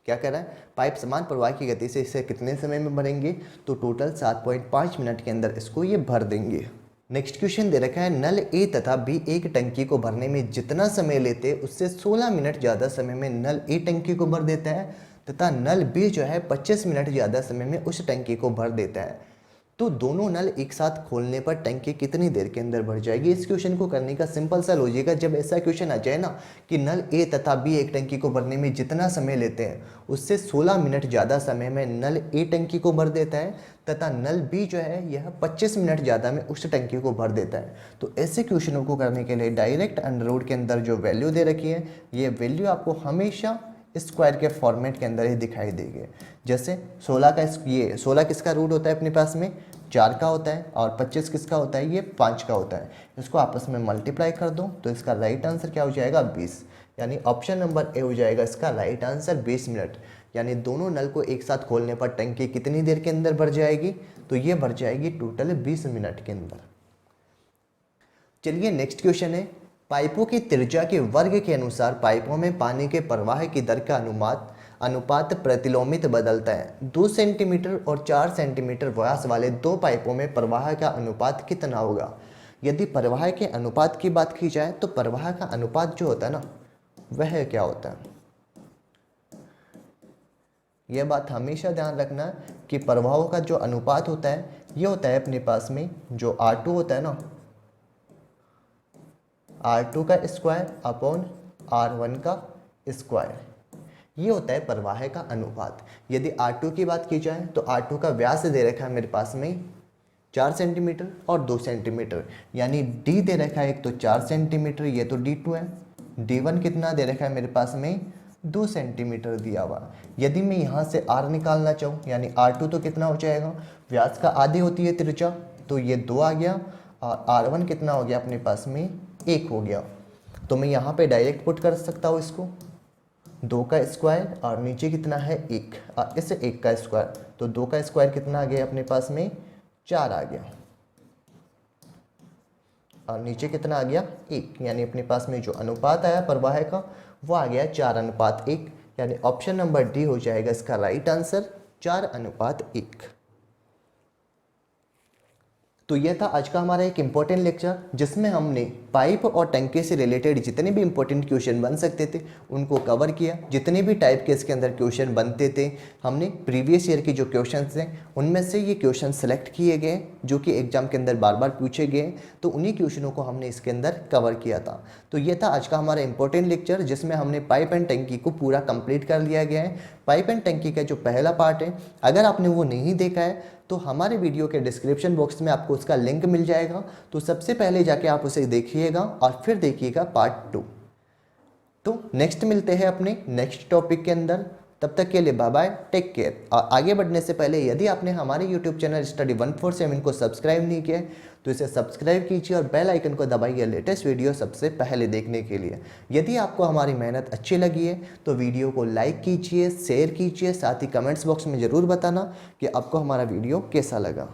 क्या कर रहा है, पाइप समान प्रवाह की गति से इसे कितने समय में भरेंगे, तो टोटल 7.5 मिनट के अंदर इसको ये भर देंगे। नेक्स्ट क्वेश्चन दे रखा है, नल ए तथा बी एक टंकी को भरने में जितना समय लेते हैं उससे 16 मिनट ज़्यादा समय में नल ए टंकी को भर देता है तथा नल बी जो है 25 मिनट ज़्यादा समय में उस टंकी को भर देता है, तो दोनों नल एक साथ खोलने पर टंकी कितनी देर के अंदर भर जाएगी। इस क्वेश्चन को करने का सिंपल सा लॉजिक है, जब ऐसा क्वेश्चन आ जाए ना कि नल ए तथा बी एक टंकी को भरने में जितना समय लेते हैं उससे 16 मिनट ज़्यादा समय में नल ए टंकी को भर देता है तथा नल बी जो है यह 25 मिनट ज़्यादा में उस टंकी को भर देता है, तो ऐसे क्वेश्चनों को करने के लिए डायरेक्ट अंडर रूट के अंदर जो वैल्यू दे रखी है ये वैल्यू आपको हमेशा स्क्वायर के फॉर्मेट के अंदर ही दिखाई देगी। जैसे 16 का ये 16 किसका रूट होता है अपने पास में 4 का होता है, और 25 किसका होता है, ये 5 का होता है। इसको आपस में मल्टीप्लाई कर दो तो इसका राइट आंसर क्या हो जाएगा 20, यानी ऑप्शन नंबर ए हो जाएगा इसका राइट आंसर 20 मिनट। यानी दोनों नल को एक साथ खोलने पर टंकी कितनी देर के अंदर भर जाएगी, तो ये भर जाएगी टोटल 20 मिनट के अंदर। चलिए नेक्स्ट क्वेश्चन है, पाइपों की त्रिज्या के वर्ग के अनुसार पाइपों में पानी के प्रवाह की दर का अनुपात प्रतिलोमित बदलता है। 2 सेंटीमीटर और 4 सेंटीमीटर व्यास वाले दो पाइपों में प्रवाह का अनुपात कितना होगा। यदि प्रवाह के अनुपात की बात की जाए तो प्रवाह का अनुपात जो होता है ना, वह क्या होता है, यह बात हमेशा ध्यान रखना कि प्रवाह का जो अनुपात होता है ये होता है अपने पास में जो R2 होता है ना, R2 का स्क्वायर अपॉन R1 का स्क्वायर, ये होता है प्रवाह का अनुपात। यदि R2 की बात की जाए तो R2 का व्यास दे रखा है मेरे पास में 4 सेंटीमीटर और 2 सेंटीमीटर, यानी D दे रखा है एक तो 4 सेंटीमीटर, ये तो D2 है। D1 कितना दे रखा है मेरे पास में 2 सेंटीमीटर दिया हुआ। यदि मैं यहाँ से R निकालना चाहूँ, यानी R2 तो कितना हो जाएगा, व्यास का आधी होती है त्रिज्या, तो ये 2 आ गया, और R1 कितना हो गया अपने पास में 1 हो गया। तो मैं यहाँ पे डायरेक्ट पुट कर सकता हूँ इसको, 2 का स्क्वायर और नीचे कितना है 1, इसे 1 का स्क्वायर, तो 2 का स्क्वायर कितना आ गया अपने पास में 4 आ गया, और नीचे कितना आ गया 1, यानी अपने पास में जो अनुपात आया प्रवाह का वो आ गया 4:1, यानी ऑप्शन नंबर डी हो जाएगा इसका राइट आंसर 4:1। तो यह था आज का हमारा एक इम्पोर्टेंट लेक्चर जिसमें हमने पाइप और टंकी से रिलेटेड जितने भी इंपॉर्टेंट क्वेश्चन बन सकते थे उनको कवर किया। जितने भी टाइप के इसके अंदर क्वेश्चन बनते थे हमने प्रीवियस ईयर के जो क्वेश्चन थे उनमें से ये क्वेश्चन सेलेक्ट किए गए जो कि एग्जाम के अंदर बार बार पूछे गए, तो उन्हीं क्वेश्चनों को हमने इसके अंदर कवर किया था। तो ये था आज का हमारा इंपॉर्टेंट लेक्चर जिसमें हमने पाइप एंड टंकी को पूरा कंप्लीट कर लिया गया है। पाइप एंड टंकी का जो पहला पार्ट है अगर आपने वो नहीं देखा है तो हमारे वीडियो के डिस्क्रिप्शन बॉक्स में आपको उसका लिंक मिल जाएगा, तो सबसे पहले जाके आप उसे देखिएगा और फिर देखिएगा पार्ट 2। तो नेक्स्ट मिलते हैं अपने नेक्स्ट टॉपिक के अंदर, तब तक के लिए बाय बाय, टेक केयर। और आगे बढ़ने से पहले यदि आपने हमारे यूट्यूब चैनल स्टडी 147 को सब्सक्राइब नहीं किया तो इसे सब्सक्राइब कीजिए और बेल आइकन को दबाइए लेटेस्ट वीडियो सबसे पहले देखने के लिए। यदि आपको हमारी मेहनत अच्छी लगी है तो वीडियो को लाइक कीजिए, शेयर कीजिए, साथ ही कमेंट्स बॉक्स में ज़रूर बताना कि आपको हमारा वीडियो कैसा लगा।